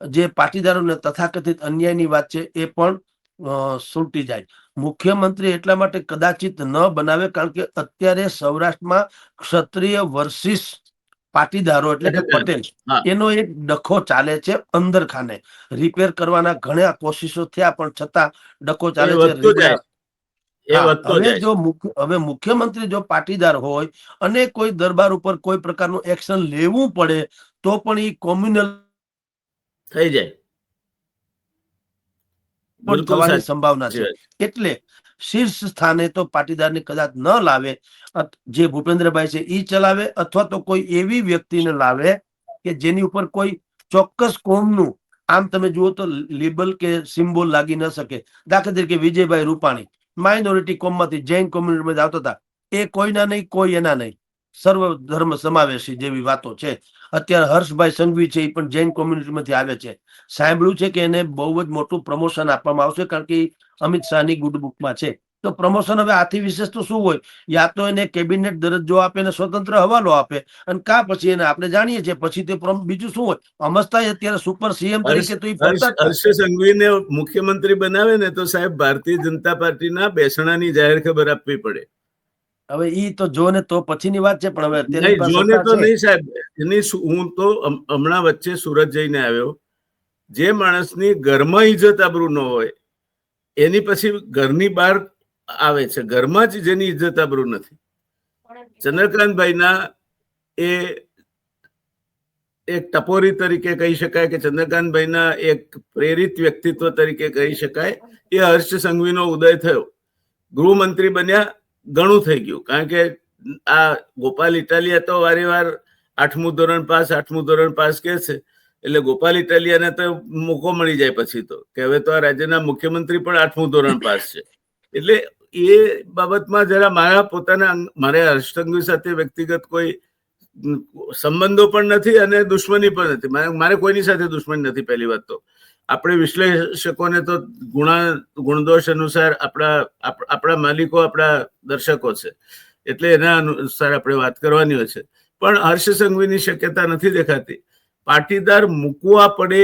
જે પાટીદારોને તથાકથિત અન્યાયની વાત છે એ પણ છૂટી જાય. મુખ્યમંત્રી એટલા માટે કદાચિત ન બનાવે કારણ કે અત્યારે સૌરાષ્ટ્રમાં ક્ષત્રિય વર્સિસ પાટીદારો એટલે કે પટેલ એનો એક ડખો ચાલે છે અંદર ખાને. રિપેર કરવાના ઘણા કોશિશો થયા પણ છતાં ડખો ચાલે છે. હવે મુખ્યમંત્રી જો પાટીદાર હોય અને કોઈ દરબાર ઉપર કોઈ પ્રકારનું એક્શન લેવું પડે તો પણ એ કોમ્યુનલ
થઈ જાય
થવાની સંભાવના છે. એટલે શીર્ષ સ્થાને તો પાટીદારને કદાચ ન લાવે, જે ભૂપેન્દ્રભાઈ છે એ ચલાવે અથવા તો કોઈ એવી વ્યક્તિને લાવે કે જેની ઉપર કોઈ ચોક્કસ કોમનું આમ તમે જુઓ તો લેબલ કે સિમ્બોલ લાગી ન શકે. દાખલા તરીકે વિજયભાઈ રૂપાણી માઇનોરિટી કોમમાંથી જૈન કોમ્યુનિટીમાંથી આવતા હતા, એ કોઈના નહીં કોઈ એના નહીં, સર્વ ધર્મ સમાવેશી જેવી વાતો છે. અત્યારે હર્ષભાઈ સંઘવી છે એ પણ જૈન કોમ્યુનિટીમાંથી આવે છે. સાંભળ્યું છે કે એને બહુ જ મોટું પ્રમોશન આપવામાં આવશે કારણ કે અમિત શાહની ગુડ બુકમાં છે. તો પ્રમોશન હવે આથી વિશેષ તો શું હોય? યા તો એને કેબિનેટ દરજ્જો આપે ને સ્વતંત્ર હવાલો આપે અને કા પછી એને આપણે જાણીએ છીએ પછી તે બીજું શું હોય? અમસ્તા અત્યારે સુપર સીએમ તરીકે તો
હર્ષ સંઘવીને મુખ્યમંત્રી બનાવે ને તો સાહેબ ભારતીય જનતા પાર્ટીના બેસણાની જાહેર ખબર આપવી પડે.
હવે ઈ તો જો ને તો પછીની વાત છે, પણ હવે
જોને તો નહીં સાહેબ. એની હું તો હમણાં વચ્ચે સુરત જઈને આવ્યો. જે માણસની ઘરમાં ઇજ્જત આબરૂ ન હોય એની પછી ઘરની બહાર આવે છે, ઘરમાં જ જેની ઇજ્જત આબરૂ નથી. ચંદ્રકાંતભાઈના એ એક ટપોરી તરીકે કહી શકાય કે ચંદ્રકાંતભાઈના એક પ્રેરિત વ્યક્તિત્વ તરીકે કહી શકાય એ હર્ષ સંઘવીનો ઉદય થયો. ગૃહમંત્રી બન્યા ઘણું થઈ ગયું, કારણ કે આ ગોપાલ ઇટાલિયા તો વારેવાર 8મું ધોરણ પાસ કે છે. એટલે ગોપાલ ઇટાલિયાને તો મોકો મળી જાય પછી તો કે હવે તો આ રાજ્યના મુખ્યમંત્રી પણ 8મું ધોરણ પાસ છે. એટલે એ બાબતમાં જરા મારે હર્ષ સંઘવી સાથે વ્યક્તિગત કોઈ સંબંધો પણ નથી અને દુશ્મની પણ નથી. મારે કોઈની સાથે દુશ્મની નથી. પહેલી વાત તો આપણે વિશ્લેષકોને તો ગુણદોષ અનુસાર આપણા માલિકો આપણા દર્શકો છે, એટલે એના અનુસાર આપણે વાત કરવાની હોય છે. પણ હર્ષ સંઘવીની શક્યતા નથી દેખાતી. પાટીદાર મૂકવા પડે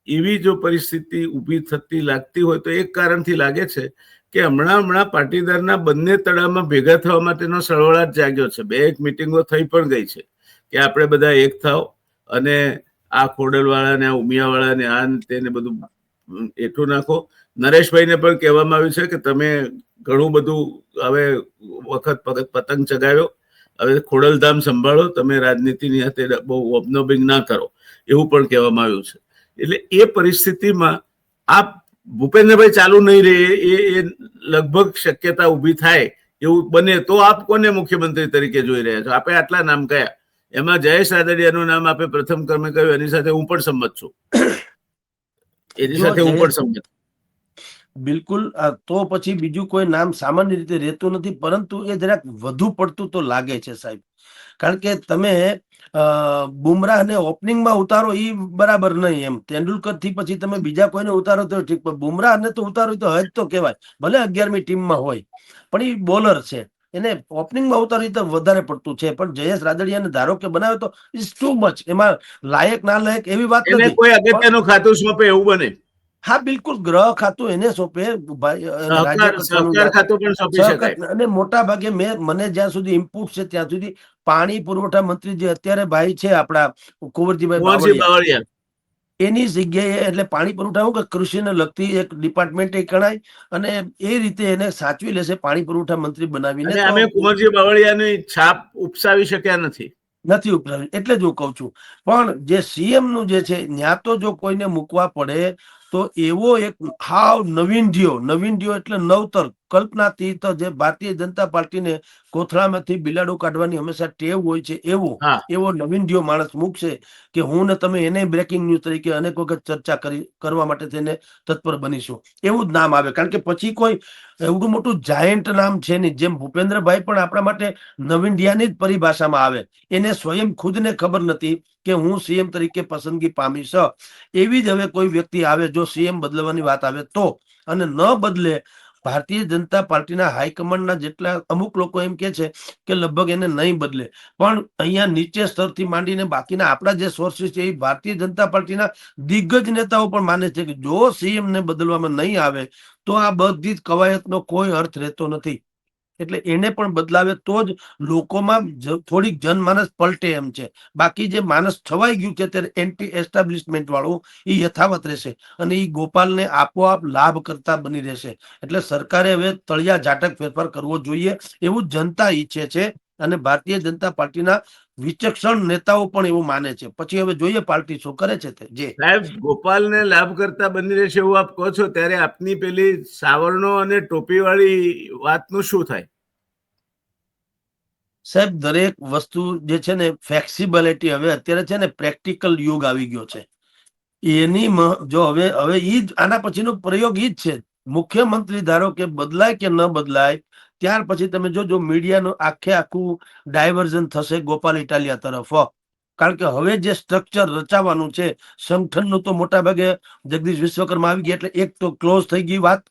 એવી જો પરિસ્થિતિ ઊભી થતી લાગતી હોય તો એક કારણથી લાગે છે કે હમણાં પાટીદારના બંને તળાવમાં ભેગા થવા માટેનો સળવળાટ જાગ્યો છે. 2 મિટિંગો થઈ પણ ગઈ છે કે આપણે બધા એક થાવ અને આ ખોડલવાળા ને આ ઉમિયાવાળા ને આ ને તેને બધું એટલું નાખો. નરેશભાઈને પણ કહેવામાં આવ્યું છે કે તમે ઘણું બધું હવે વખત પતંગ ચગાવ્યો, હવે ખોડલધામ સંભાળો, તમે રાજનીતિની હાથે બહુ ઓબનોબિંગ ના કરો, એવું પણ કહેવામાં આવ્યું છે. એટલે એ પરિસ્થિતિમાં આ ભૂપેન્દ્રભાઈ ચાલુ નહીં રહે એ લગભગ શક્યતા ઊભી થાય એવું બને તો આપ કોને મુખ્યમંત્રી તરીકે જોઈ રહ્યા છો? આપે આટલા નામ કયા, એમાં જયેશ રાદડિયાનું નામ આપે પ્રથમ ક્રમે કહ્યું, એની સાથે હું પણ સંમત છું. એની સાથે હું પણ સંમત.
બિલકુલ. તો પછી બીજું કોઈ નામ સામાન્ય રીતે રહેતું નથી, પરંતુ એ જરાક વધુ પડતું તો લાગે છે સાહેબ. કારણ કે તમે બુમરાહને ઓપનિંગમાં ઉતારો એ બરાબર નહીં. એમ તેંડુલકર થી પછી તમે બીજા કોઈને ઉતારો તો ઠીક, પણ બુમરાહને તો ઉતારો તો હજ તો કહેવાય, ભલે 11મી ટીમમાં હોય, પણ એ બોલર છે, એને ઓપનિંગમાં ઉતારવી તો વધારે પડતું છે. પણ જયેશ રાદડિયાને ધારો કે બનાવે તો ઇટ્સ ટુ મચ. એમાં લાયક ના લાયક એવી વાત
એને
નથી.
કોઈ અગત્યનું ખાતું સોંપે એવું બને.
હા બિલકુલ, ગ્રહ ખાતું એને સોંપે, રાજ્ય કક્ષાનું
સહકાર ખાતું પણ સોંપી શકાય.
અને મોટા ભાગે મને જ્યાં સુધી ઇનપુટ છે ત્યાં સુધી પાણી પુરવઠા મંત્રી જે અત્યારે ભાઈ છે આપણા કુંવરજીભાઈ બાવળિયા, એની જગ્યાએ, એટલે પાણી પુરવઠા હું કે કૃષિને લગતી એક ડિપાર્ટમેન્ટ ગણાય, અને એ રીતે એને સાચવી લેશે પાણી પુરવઠા મંત્રી બનાવીને.
અને અમે કુંવરજી બાવળિયાની છાપ ઉપસાવી શક્યા નથી
ઉપરાવી, એટલે જ હું કઉ છું. પણ જે સીએમ નું જે છે ત્યાં તો જો કોઈને મૂકવા પડે તો એવો એક હાવ નવીનજીઓ એટલે નવતર કલ્પનાતીત, જે ભારતીય જનતા પાર્ટીને કોથળામાંથી બિલાડું કાઢવાની હંમેશા ટેવ હોય છે, એવો નવીનજીઓ માણસ મૂકશે કે હું ને તમે એને બ્રેકિંગ ન્યૂઝ તરીકે અનેક વખત ચર્ચા કરવા માટે થઈને તત્પર બનીશું. એવું જ નામ આવે, કારણ કે પછી કોઈ એવડું મોટું જાયન્ટ નામ છે નહીં. જેમ ભૂપેન્દ્રભાઈ પણ આપણા માટે નવીનજીયાની જ પરિભાષામાં આવે, એને સ્વયં ખુદને ખબર નથી કે હું સીએમ તરીકે પસંદગી પામીશ. એવી જ હવે કોઈ વ્યક્તિ આવે, જો સીએમ બદલવાની વાત આવે તો, અને ન બદલે, ભારતીય જનતા પાર્ટીના હાઈકમાન્ડના જેટલા અમુક લોકો એમ કે છે કે લગભગ એને નહીં બદલે, પણ અહીંયા નીચે સ્તરથી માંડીને બાકીના આપણા જે સોર્સિસ છે એ ભારતીય જનતા પાર્ટીના દિગ્ગજ નેતાઓ પણ માને છે કે જો સીએમ ને બદલવામાં નહીં આવે તો આ બધી જ કવાયતનો કોઈ અર્થ રહેતો નથી. એટલે એને પણ બદલાવે તો જ લોકોમાં થોડીક જનમાનસ પલટે એમ છે. બાકી જે માનસ છવાઈ ગયું છે ત્યારે એન્ટી એસ્ટાબ્લિશમેન્ટ વાળું, એ યથાવત રહેશે, અને એ ગોપાલને આપોઆપ લાભ કરતા બની રહેશે. એટલે સરકારે હવે તળિયા ઝાટક ફેરફાર કરવો જોઈએ એવું જનતા ઈચ્છે છે, અને ભારતીય જનતા પાર્ટીના વિચક્ષણ નેતાઓ પણ એવું માને છે. પછી હવે જોઈએ પાર્ટી શું કરે છે. તે જે
સાહેબ ગોપાલને લાભ કરતા બની રહેશે એવું આપ કહો છો, ત્યારે આપની પેલી સાવરણો અને ટોપી વાળી વાતનું શું થાય?
સાહેબ દરેક વસ્તુ જે છે ને ફ્લેક્સિબિલિટી, હવે અત્યારે છે ને પ્રેક્ટિકલ યુગ આવી ગયો છે. એની જો હવે ઈ જ આના પછીનો પ્રયોગ ઈ જ છે. મુખ્યમંત્રી ધારો કે બદલાય કે ન બદલાય, ત્યાર પછી તમે જોજો મીડિયાનું આખું ડાયવર્ઝન થશે ગોપાલ ઇટાલિયા તરફ. કારણ કે હવે જે સ્ટ્રક્ચર રચાવાનું છે સંગઠનનું, તો મોટા ભાગે જગદીશ વિશ્વકર્મા આવી ગયા, એટલે એક તો ક્લોઝ થઈ ગઈ વાત.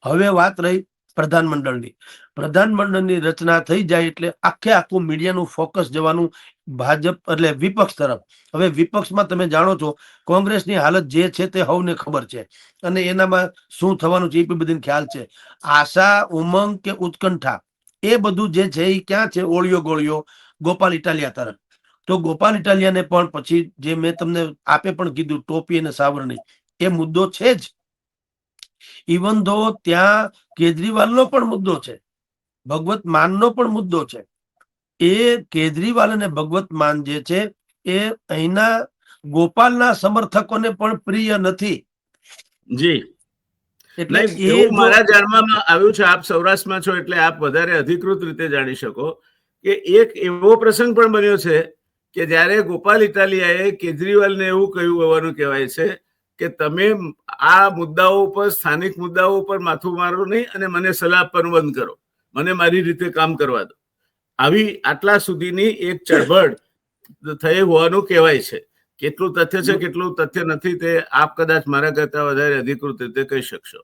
હવે વાત રહી પ્રધાનમંડળની રચના થઈ જાય એટલે આખું મીડિયાનું ફોકસ જવાનું ભાજપ એટલે વિપક્ષ તરફ. હવે વિપક્ષમાં તમે જાણો છો કોંગ્રેસની હાલત જે છે તે સૌને ખબર છે, અને એનામાં શું થવાનું છે એ બધી ખ્યાલ છે. આશા, ઉમંગ કે ઉત્કંઠા, એ બધું જે છે એ ક્યાં છે? ઓળિયો ગોળિયો ગોપાલ ઇટાલિયા તરફ. તો ગોપાલ ઇટાલિયાને પણ પછી જે મેં તમને આપે પણ કીધું, ટોપી અને સાવરણી, એ મુદ્દો છે જ. ઇવન ધો ત્યાં કેજરીવાલનો પણ મુદ્દો છે, ભગવત માનનો પણ મુદ્દો છે. એ કેજરીવાલ અને ભગવત માન જે છે એ અહીંના ગોપાલના સમર્થકોને પણ પ્રિય નથી.
જી,
એટલે
એવું મારા જાણવામાં આવ્યું છે. આપ સૌરાષ્ટ્રમાં છો એટલે આપ વધારે અધિકૃત રીતે જાણી શકો કે એક એવો પ્રસંગ પણ બન્યો છે કે જ્યારે ગોપાલ ઇટાલિયાએ કેજરીવાલને એવું કહ્યું હોવાનું કહેવાય છે કે તમે આ મુદ્દાઓ ઉપર, સ્થાનિક મુદ્દાઓ ઉપર માથું મારો નહીં, અને મને સલાહ આપવાનું બંધ કરો, મને મારી રીતે કામ કરવા દો. આવી આટલા સુધીની એક ચળવળ થઈ હોવાનું કહેવાય છે. કેટલું તથ્ય છે કેટલું તથ્ય નથી તે આપ કદાચ મારા કરતા વધારે અધિકૃત રીતે કહી શકશો.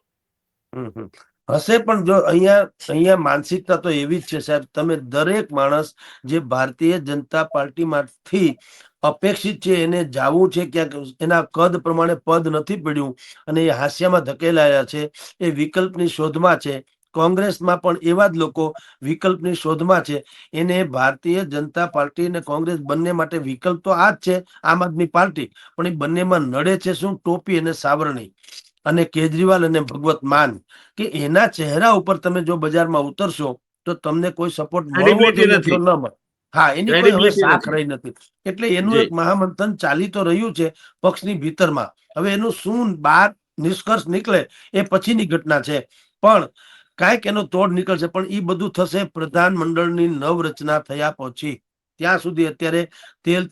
હશે, પણ જો અહીંયા માનસિકતા તો એવી જ છે સાહેબ. તમે દરેક માણસ જે ભારતીય જનતા પાર્ટીમાંથી અપેક્ષિત છે, એને જાવું છે ક્યાંક, એના કદ પ્રમાણે પદ નથી પડ્યું અને એ હાસ્યમાં ધકેલાયા છે, એ વિકલ્પની શોધમાં છે. કોંગ્રેસમાં પણ એવા જ લોકો વિકલ્પની શોધમાં છે. એને ભારતીય જનતા પાર્ટી અને કોંગ્રેસ બંને માટે વિકલ્પ તો આ જ છે, આમ આદમી પાર્ટી, પણ એ બંનેમાં નડે છે શું? ટોપી અને સાવરણી. અને કેજરીવાલ અને ભગવત માન, કે એના ચહેરા ઉપર તમે જો બજારમાં ઉતરશો તો તમને કોઈ સપોર્ટ મળવો
ક્રેડિબિલિટી
જોઈએ તો
નથી,
ન મળે. હા, એની કોઈ હવે
ક્રેડિબિલિટી
સાખ
નથી.
રહી નથી. એટલે એનું
જી
એક મહામંથન ચાલી તો રહ્યું છે પક્ષની ભીતરમાં. હવે એનું શું બહાર નિષ્કર્ષ નીકળે એ પછીની ઘટના છે, પણ કાંઈક એનો તોડ નીકળશે. પણ એ બધું થશે પ્રધાનમંડળની નવરચના થયા પછી. ત્યાં સુધી અત્યારે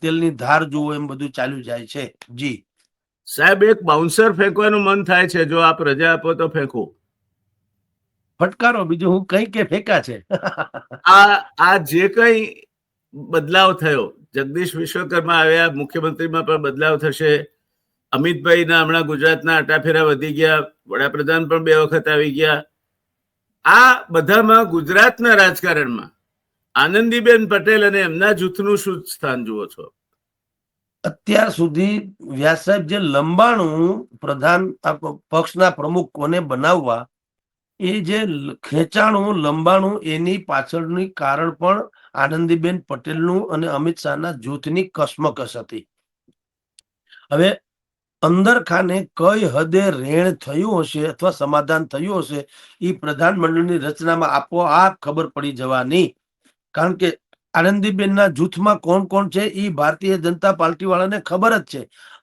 તેલની ધાર જુઓ એમ બધું ચાલ્યું જાય છે. જી
સાહેબ, એક બાઉન્સર ફેંકવાનું મન થાય છે, જો આપ રજા આપો તો ફેંકું.
ફટકારો, બીજું હું કઈ કે ફેંકા છે.
આ જે કઈ બદલાવ થયો, જગદીશ વિશ્વકર્મા આવ્યા, મુખ્યમંત્રીમાં પણ બદલાવ થશે. અમિતભાઈના હમણાં ગુજરાતના આટાફેરા વધી ગયા, વડાપ્રધાન પણ 2 વખત આવી ગયા. આ બધામાં ગુજરાતના રાજકારણમાં આનંદીબેન પટેલ અને એમના જૂથનું શું સ્થાન જુઓ છો?
અત્યાર સુધી વ્યાસ સાહેબ જે લંબાણું પ્રધાન પક્ષના પ્રમુખ કોને બનાવવા, એ જે ખેંચાણું લંબાણું, એની પાછળની કારણ પણ આનંદીબેન પટેલનું અને અમિત શાહના જૂથની કસમકસ હતી. હવે અંદર ખાને કઈ હદે રેણ થયું હશે અથવા સમાધાન થયું હશે, એ પ્રધાનમંડળની રચનામાં આપોઆપ ખબર પડી જવાની. કારણ કે આનંદીબેનના જૂથમાં કોણ કોણ છે એ ભારતીય જનતા પાર્ટી વાળાને ખબર જ છે.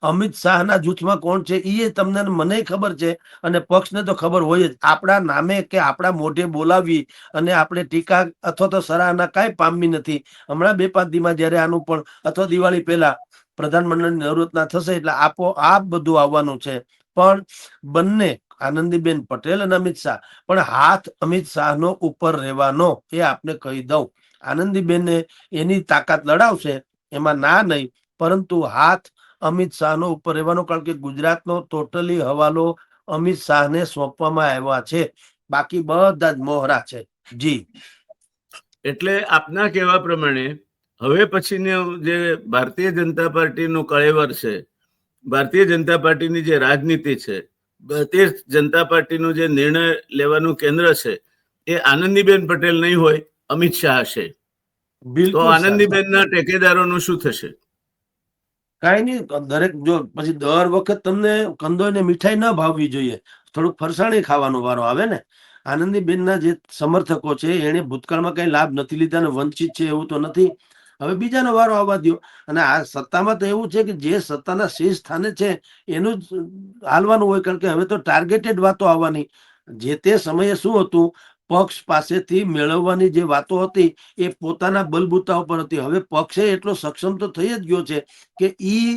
અમિત શાહના જૂથમાં કોણ છે એ તમને મને ખબર છે, અને પક્ષને તો ખબર હોય જ. આપણા નામે કે આપણા મોઢે બોલાવી અને આપણે ટીકા અથવા તો સરાહના કાંઈ પામવી નથી. હમણાં 2-5 દીમાં જયારે આનું પણ અથવા દિવાળી પહેલા પ્રધાનમંડળની નવરચના થશે એટલે આપોઆપ બધું આવવાનું છે. પણ બંને આનંદીબેન પટેલ અને અમિત શાહ, પણ હાથ અમિત શાહનો ઉપર રહેવાનો, એ આપને કહી દઉં. આનંદીબેને એની તાકાત લડાવશે, એમાં ના નહીં, પરંતુ હાથ અમિત શાહનો ઉપર રહેવાનો. કારણ કે ગુજરાતનો ટોટલી હવાલો અમિત શાહને સોંપવામાં આવ્યા છે. બાકી બધા જ મોહરા છે. જી
એટલે આપના કહેવા પ્રમાણે હવે પછીનું જે ભારતીય જનતા પાર્ટીનું કળેવર છે, ભારતીય જનતા પાર્ટીની જે રાજનીતિ છે, ભારતીય જનતા પાર્ટીનું જે નિર્ણય લેવાનું કેન્દ્ર છે, એ આનંદીબેન પટેલ નહીં હોય, અમિત શાહ હશે. તો
બિલકુલ સાચું.
આનંદીબેનના ટેકેદારોનું શું થશે?
કાંઈ નહીં, દરેક જો પછી દર વખત તમને કંદોઈને મીઠાઈ ના ભાવવી જોઈએ, થોડુંક ફરસાણી ખાવાનો વારો આવે ને. આનંદીબેનના જે સમર્થકો છે એને ભૂતકાળમાં કઈ લાભ નથી લીધા ને વંચિત છે એવું તો નથી. હવે બીજાનો વારો આવવા દો. અને આ સત્તામાં તો એવું છે કે જે સત્તાના શીર્ષ સ્થાને છે એનું જ હાલવાનું હોય. કારણ કે હવે તો ટાર્ગેટેડ વાતો આવવાની. જે તે સમયે શું હતું, પક્ષ પાસેથી મેળવવાની જે વાતો હતી એ પોતાના બલબૂતા ઉપર હતી. હવે પક્ષે એટલો સક્ષમ તો થઈ જ ગયો છે કે ઈ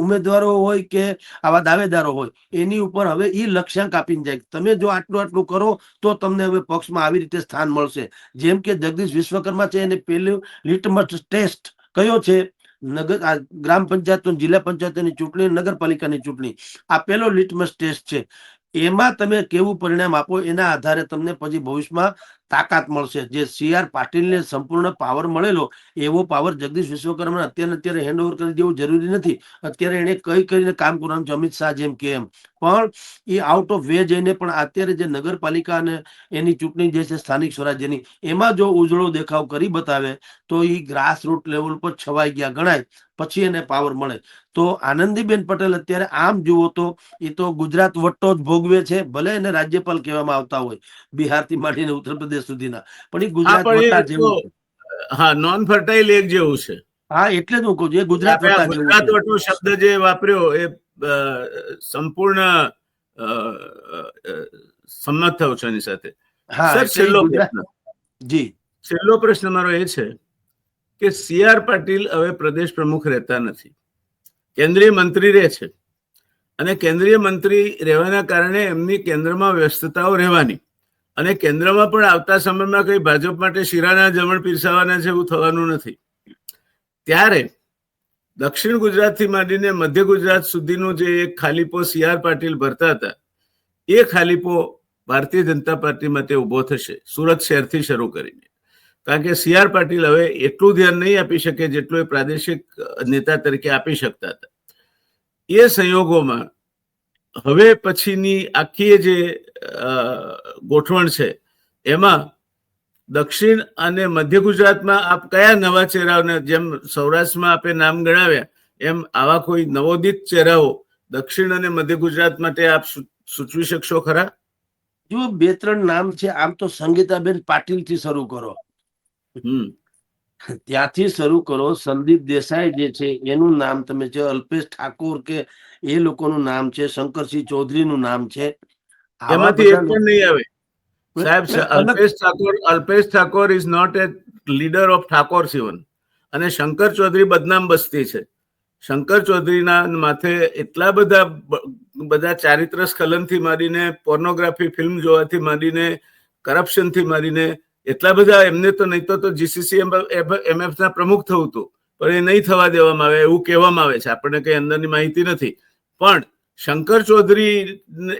ઉમેદવારો હોય કે આવા દાવેદારો હોય, એની ઉપર હવે ઈ લક્ષ્યાંક આપીને જાય. તમે જો આટલું કરો તો તમને હવે પક્ષમાં આવી રીતે સ્થાન મળશે. જેમ કે જગદીશ વિશ્વકર્મા છે, એને પેલું લિટમસ ટેસ્ટ કયો છે? ગ્રામ પંચાયત, જિલ્લા પંચાયતની ચૂંટણી, નગરપાલિકાની ચૂંટણી, આ પેલો લિટમસ ટેસ્ટ છે. એમાં તમે કેવું પરિણામ આપો એના આધારે તમને પછી ભવિષ્યમાં તાકાત મળશે. જે CR પાટીલને સંપૂર્ણ પાવર મળેલો, એવો પાવર જગદીશ વિશ્વકર્મા અત્યારે હેન્ડઓવર કરી દેવું જરૂરી નથી. અત્યારે એને કઈ કરીને કામ કરવાનું છે, અમિત શાહ જેમ કે એમ. પણ એ આઉટ ઓફ વે જઈને પણ અત્યારે જે નગરપાલિકા અને એની ચૂંટણી જે છે સ્થાનિક સ્વરાજ્યની, એમાં જો ઉજળો દેખાવ કરી બતાવે તો એ ગ્રાસ રૂટ લેવલ પર છવાઈ ગયા ગણાય, પછી એને પાવર મળે. તો આનંદીબેન પટેલ અત્યારે આમ જુઓ તો એ તો ગુજરાત વટ્ટો જ ભોગવે છે. ભલે એને રાજ્યપાલ કહેવામાં આવતા હોય, બિહારથી માંડીને ઉત્તર પ્રદેશ સુધીના, પણ એ
હા,
ગુજરાત
પણ
વટ્ટા
એ તો
જેવું છે.
હા, નોન ફર્ટાઇલ એક જેવું છે.
હા, એટલે જ હું કહું છું, એ ગુજરાત
આપણે આ
વટ્ટા જેવું
ગુજરાત
છે.
વટો શબ્દ જે વાપર્યો એ સંપૂર્ણ સંમત થયો છે એની સાથે.
હા,
સર,
એટલે એ ગુજરાત. જી
છેલ્લો પ્રશ્ન મારો એ છે કે CR પાટીલ હવે પ્રદેશ પ્રમુખ રહેતા નથી, કેન્દ્રીય મંત્રી રહે છે. અને કેન્દ્રીય મંત્રી રહેવાના કારણે એમની કેન્દ્રમાં વ્યસ્તતાઓ રહેવાની, અને કેન્દ્રમાં પણ આવતા સમયમાં કઈ ભાજપ માટે શિરાના જમણ પીરસાવાના છે એવું થવાનું નથી. ત્યારે દક્ષિણ ગુજરાતથી માંડીને મધ્ય ગુજરાત સુધીનો જે એક ખાલીપો CR પાટીલ ભરતા હતા, એ ખાલીપો ભારતીય જનતા પાર્ટી માટે ઉભો થશે, સુરત શહેરથી શરૂ કરીને. કારણ કે CR પાટીલ હવે એટલું ધ્યાન નહીં આપી શકે જેટલું એ પ્રાદેશિક નેતા તરીકે આપી શકતા હતા. એ સંયોગોમાં હવે પછીની આખી જે ગોઠવણ છે એમાં દક્ષિણ અને મધ્ય ગુજરાતમાં આપ કયા નવા ચહેરાઓને, જેમ સૌરાષ્ટ્રમાં આપે નામ ગણાવ્યા એમ આવા કોઈ નવોદિત ચહેરાઓ દક્ષિણ અને મધ્ય ગુજરાત માટે આપ સૂચવી શકશો ખરા?
જો 2-3 નામ છે. આમ તો સંગીતાબેન પાટીલ થી શરૂ કરો, ત્યાંથી શરૂ કરો. સંદીપ દેસાઈ જે છે એનું નામ તમે છે, અલ્પેશ ઠાકોર કે એ લોકોનું નામ છે, શંકરસિંહ ચૌધરીનું નામ છે. આવા
એમાંથી એક
બધા
પણ નહીં આવે સાહેબ.
અલગ
Alpesh Thakor is not a leader of Thakor સિવન. અને શંકર ચૌધરી બદનામ બસ્તી છે. શંકર ચૌધરીના માથે એટલા બધા ચારિત્ર સ્ખલનથી માંડીને, પોર્નોગ્રાફી ફિલ્મ જોવાથી માંડીને, કરપ્શનથી માંડીને એટલા બધા, એમને તો નહીં તો જીસીસી એમએફ ના પ્રમુખ થવું હતું, પણ એ નહીં થવા દેવામાં આવે એવું કહેવામાં આવે છે. આપણને કઈ અંદરની માહિતી નથી. પણ શંકર ચૌધરી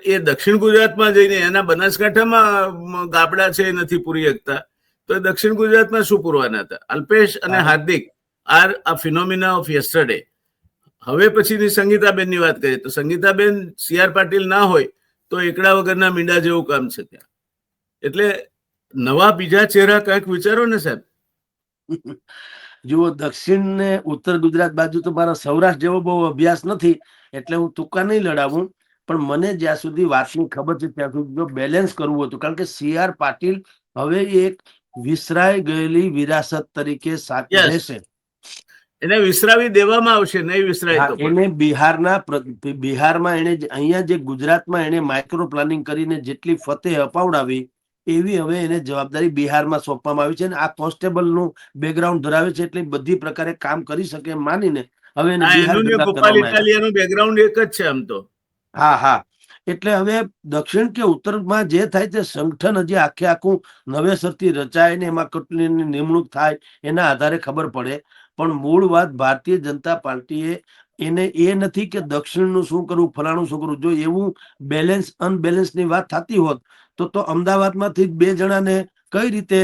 એ દક્ષિણ ગુજરાતમાં જઈને એના બનાસકાંઠામાં ગાબડા છે એ નથી પૂરી શકતા, તો એ દક્ષિણ ગુજરાતમાં શું પૂરવાના હતા? અલ્પેશ અને Hardik are a phenomena of yesterday. હવે પછીની સંગીતાબેનની વાત કરીએ તો સંગીતાબેન CR પાટીલ ના હોય તો એકડા વગરના મીંડા જેવું કામ છે ત્યાં. એટલે નવા બીજા ચહેરા કંઈક વિચારો ને સાહેબ.
જુઓ, દક્ષિણ ને ઉત્તર ગુજરાત બાજુ તો મારા સૌરાષ્ટ્ર જેવો બહુ અભ્યાસ નથી, એટલે હું તુક્કા નહીં લડાવું. પણ મને જ્યાં સુધી વાતની ખબર છે ત્યાં સુધી જો બેલેન્સ કરવું હતું, કારણ કે CR પાટીલ હવે એક વિસરાઈ ગયેલી વિરાસત તરીકે સાથે રહેશે.
એને વિસરાવી દેવામાં આવશે, નહીં વિસરાય તો.
એને બિહારમાં એને અહીંયા જે ગુજરાતમાં એને માઇક્રો પ્લાનિંગ કરીને જેટલી ફતેહ અપાવડાવી એવી હવે એને જવાબદારી બિહારમાં સોંપવામાં આવી છે. અને આ કોન્સ્ટેબલનું બેકગ્રાઉન્ડ ધરાવે છે, એટલે બધી પ્રકારે કામ કરી શકે એમ માનીને હવે એને બિહાર ભેગા કરવામાં આવ્યા.
બેકગ્રાઉન્ડ એક જ છે આમ તો.
હા. એટલે હવે દક્ષિણ કે ઉત્તરમાં જે થાય તે સંગઠન હજી આખું નવેસરથી રચાય ને એમાં કેટલી નિમણૂક થાય એના આધારે ખબર પડે. પણ મૂળ વાત ભારતીય જનતા પાર્ટીએ એને એ નથી કે દક્ષિણનું શું કરવું, ફલાણું શું કરવું. જો એવું બેલેન્સ અનબેલેન્સની વાત થતી હોત તો અમદાવાદમાંથી 2 જણાને કઈ રીતે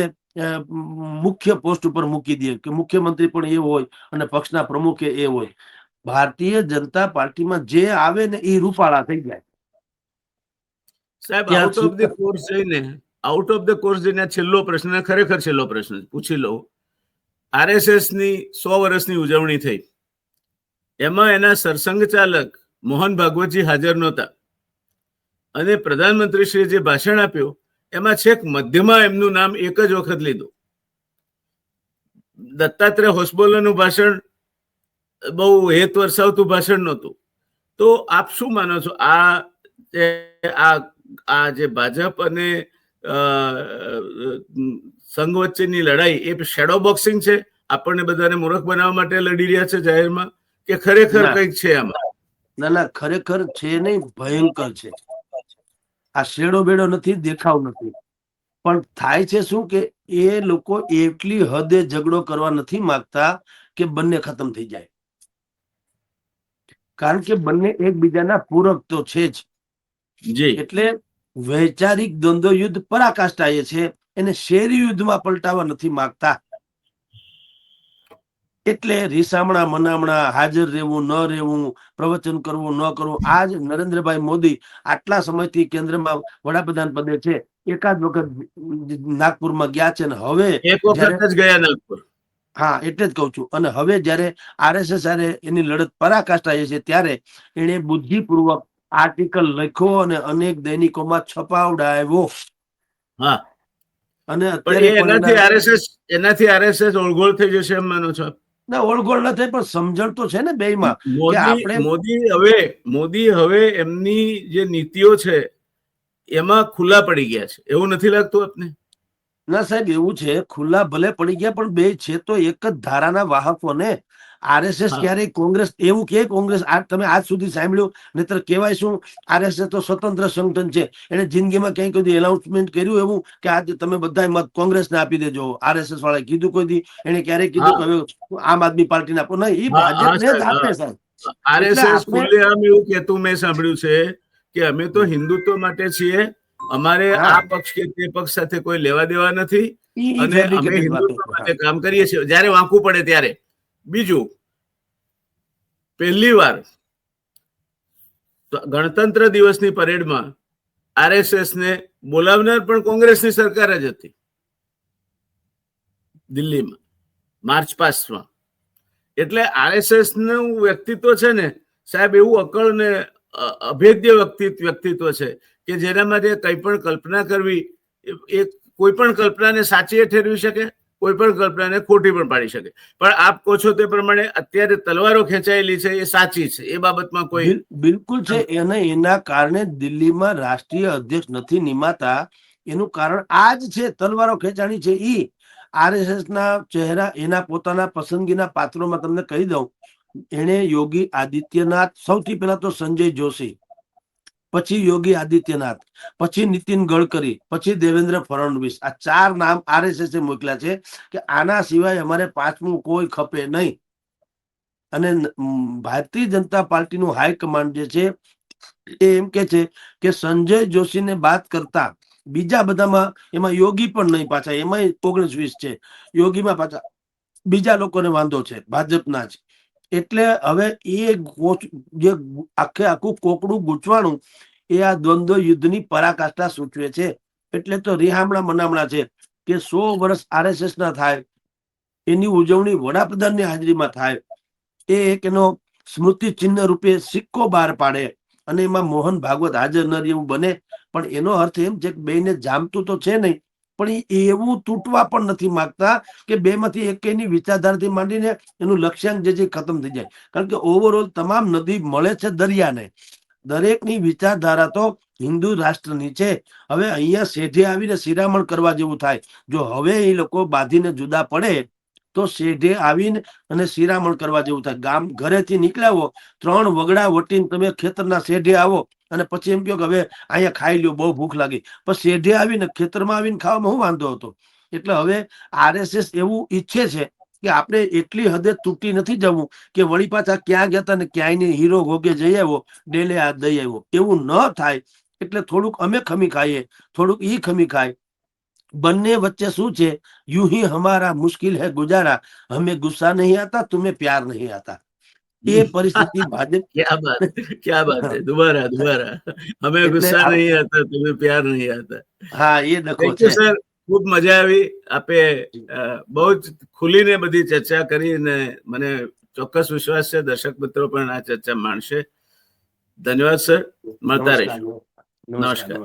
મુખ્ય પોસ્ટ ઉપર મૂકી દે કે મુખ્યમંત્રી પણ એ હોય અને પક્ષના પ્રમુખે એ હોય. ભારતીય જનતા પાર્ટીમાં જે આવે ને એ રૂપાળા થઈ જાય
સાહેબ. આઉટ ઓફ ધ કોર્સ જઈને છેલ્લો પ્રશ્ન, ખરેખર છેલ્લો પ્રશ્ન પૂછી લઉં. RSS ની 100 વર્ષની ઉજવણી થઈ, એમાં એના સરસંઘ ચાલક મોહન ભાગવતજી હાજર નહોતા, અને પ્રધાનમંત્રીશ્રીએ જે ભાષણ આપ્યું એમાં છેક મધ્યમાં એમનું નામ એક જ વખત લીધું. દત્તાત્રેય હોસબોલેનું ભાષણ બહુ હેત વરસાવતું ભાષણ નહોતું. તો આપ શું માનો છો, આ જે ભાજપ અને સંઘ વચ્ચેની લડાઈ એ શેડો બોક્સિંગ છે? આપણને બધાને મૂર્ખ બનાવવા માટે લડી રહ્યા છે જાહેરમાં, કે ખરેખર કંઈક છે આમાં?
ના, ખરેખર છે નહીં, ભયંકર છે. આ શેડો બેડો નથી, દેખાવ નથી. પણ થાય છે શું કે એ લોકો એટલી હદે ઝઘડો કરવા નથી માંગતા કે બંને ખતમ થઈ જાય, કારણ કે બંને એકબીજાના પૂરક તો છે જ. એટલે વૈચારિક દ્વંદ્વ યુદ્ધ પરાકાષ્ઠાએ છે, એને શેરી યુદ્ધમાં પલટાવા નથી માંગતા. એટલે રીસામણા મનામણા, હાજર રહેવું ન રહેવું, પ્રવચન કરવું ન કરવું. આજ નરેન્દ્રભાઈ મોદી આટલા સમયથી કેન્દ્રમાં વડાપ્રધાન પદે છે, એકાદ વખત નાગપુરમાં ગયા છે, ને હવે
એક વખત જ ગયા નાગપુર.
હા, એટલે જ કઉ છું. અને હવે જયારે RSS એની લડત પરાકાષ્ઠાએ છે ત્યારે એને બુદ્ધિપૂર્વક આર્ટિકલ લખ્યો અને અનેક દૈનિકોમાં છપાવડાવ્યો.
હા,
અને
એનાથી RSS ઓળઘોળ થઈ જશે એમ માનો છો?
ના, ઓળઘોળ ન થાય, પણ સમજણ તો છે ને બેયમાં.
મોદી હવે એમની જે નીતિઓ છે એમાં ખુલ્લા પડી ગયા છે, એવું નથી લાગતું આપને?
ના સાહેબ, એવું છે, ખુલ્લા ભલે પડી ગયા પણ બે છે તો એક જ ધારાના વાહકો ને. RSS ક્યારેય કોંગ્રેસ એવું કે કોંગ્રેસ તમે આજ સુધી સાંભળ્યું? નહીતર કહેવાય શું, RSS તો સ્વતંત્ર સંગઠન છે. એને જિંદગીમાં ક્યાંય કોઈ એનાઉન્સમેન્ટ કર્યું એવું કે આજે તમે બધા મત કોંગ્રેસને આપી દેજો? RSS વાળા કીધું કોઈ દી? એને ક્યારેય કીધું કે હવે આમ આદમી પાર્ટીને આપો? નહીં, એ ભાજપને જ આપે સાહેબ.
RSS ખુલ્લેઆમ એવું કહેતું મેં સાંભળ્યું છે કે અમે તો હિન્દુત્વ માટે છીએ, અમારે આ પક્ષ કે તે પક્ષ સાથે કોઈ લેવા દેવા નથી, અને અમે હિન્દુત્વ માટે કામ કરીએ છીએ જયારે વાંકું પડે ત્યારે. બીજું, પહેલી વાર ગણતંત્ર દિવસની પરેડમાં આરએસએસ ને બોલાવનાર પણ કોંગ્રેસની સરકાર જ હતી દિલ્હીમાં માર્ચ પાસ્ટમાં. એટલે આરએસએસ નું વ્યક્તિત્વ છે ને સાહેબ, એવું અકળ ને અભેદ્ય વ્યક્તિત્વ છે કે જેના માટે કંઈ પણ કલ્પના કરવી એ કોઈ પણ કલ્પનાને સાચી ઠેરવી શકે, કોઈ પણ કલ્પનાને ખોટી પણ પાડી શકે. પણ આપ કહો છો તે પ્રમાણે અત્યારે તલવારો ખેંચાયેલી છે એ સાચી છે, એ બાબતમાં કોઈ
બિલકુલ છે. અને એના કારણે દિલ્હીમાં રાષ્ટ્રીય અધ્યક્ષ નથી નિમાતા. એનું કારણ આ જ છે, તલવારો ખેંચાણી છે. ઈ આરએસએસ ના ચહેરા એના પોતાના પસંદગીના પાત્રોમાં તમને કહી દઉં, એને યોગી આદિત્યનાથ, સૌથી પહેલા તો સંજય જોશી, પછી યોગી આદિત્યનાથ, પછી નીતિન ગડકરી, પછી દેવેન્દ્ર ફડણવીસ. આ 4 નામ આરએસએસ મોકલ્યા છે કે આના સિવાય અમારે 5મું કોઈ ખપે નહીં. અને ભારતીય જનતા પાર્ટીનું હાઈકમાન્ડ જે છે એ એમ કે છે કે સંજય જોશીને બાદ કરતા બીજા બધામાં, એમાં યોગી પણ નહીં, પાછા એમાં 19-20 છે, યોગીમાં પાછા બીજા લોકોને વાંધો છે, ભાજપના જ. એટલે હવે એ જે આખું કોકડું ગૂંચવાણું એ આ દ્વંદ્વ યુદ્ધની પરાકાષ્ઠા સૂચવે છે. એટલે તો રિહામણા મનામણા છે કે 100 વર્ષ આરએસએસ ના થાય, એની ઉજવણી વડાપ્રધાનની હાજરીમાં થાય, એ એક એનો સ્મૃતિ ચિહ્ન રૂપે સિક્કો બહાર પાડે અને એમાં મોહન ભાગવત હાજર ન એવું બને. પણ એનો અર્થ એમ છે કે બેને જામતું તો છે નહીં, પણ એ એવું તૂટવા પણ નથી માંગતા કે બેમાંથી એકેયની વિચારધારાથી માંડીને એનું લક્ષ્યાંક જે ખતમ થઈ જાય. કારણ કે ઓવરઓલ તમામ નદી મળે છે દરિયાને. દરેકની વિચારધારા તો હિન્દુ રાષ્ટ્રની છે. હવે અહીંયા શેઢે આવીને શિરામણ કરવા જેવું થાય. જો હવે એ લોકો બાંધીને જુદા પડે તો શેઢે આવીને અને શિરામણ કરવા જેવું થાય. ગામ ઘરેથી નીકળ્યા 3 વગડા વટીને તમે ખેતરના શેઢે આવો અને પછી એમ કહો કે હવે અહીંયા ખાઈ લ્યો, બહુ ભૂખ લાગી, પણ શેઢે આવીને ખેતરમાં આવીને ખાવામાં શું વાંધો હતો? એટલે હવે આરએસએસ એવું ઈચ્છે છે કે આપણે એટલી હદે તૂટી નથી જવું કે વળી પાછા ક્યાં ગયા હતા ને ક્યાંય નહીં, હીરો ગોગે જઈ આવ્યો, ડેલે હાથ દઈ આવ્યો, એવું ન થાય. એટલે થોડુંક અમે ખમી ખાઈએ, થોડુંક ઈ ખમી ખાય. બંને વચ્ચે શું છે, યુ ही हमारा मुश्किल है गुजारा, हमें गुस्सा नहीं आता, तुम्हें प्यार नहीं आता. એ પરિસ્થિતિ ભાજપ
क्या बात है, दोबारा हमें
એટલે
गुस्सा नहीं आता, तुम्हें प्यार नहीं आता.
હા, એ ડખો
થેન્ક
છે.
યુ સર, ખૂબ મજા આવી. આપે બહુ જ ખુલીને બધી ચર્ચા કરી અને મને ચોક્કસ વિશ્વાસ છે દર્શક મિત્રો પણ આ ચર્ચા માણશે. ધન્યવાદ સર, મળતા રહીશું. નમસ્કાર.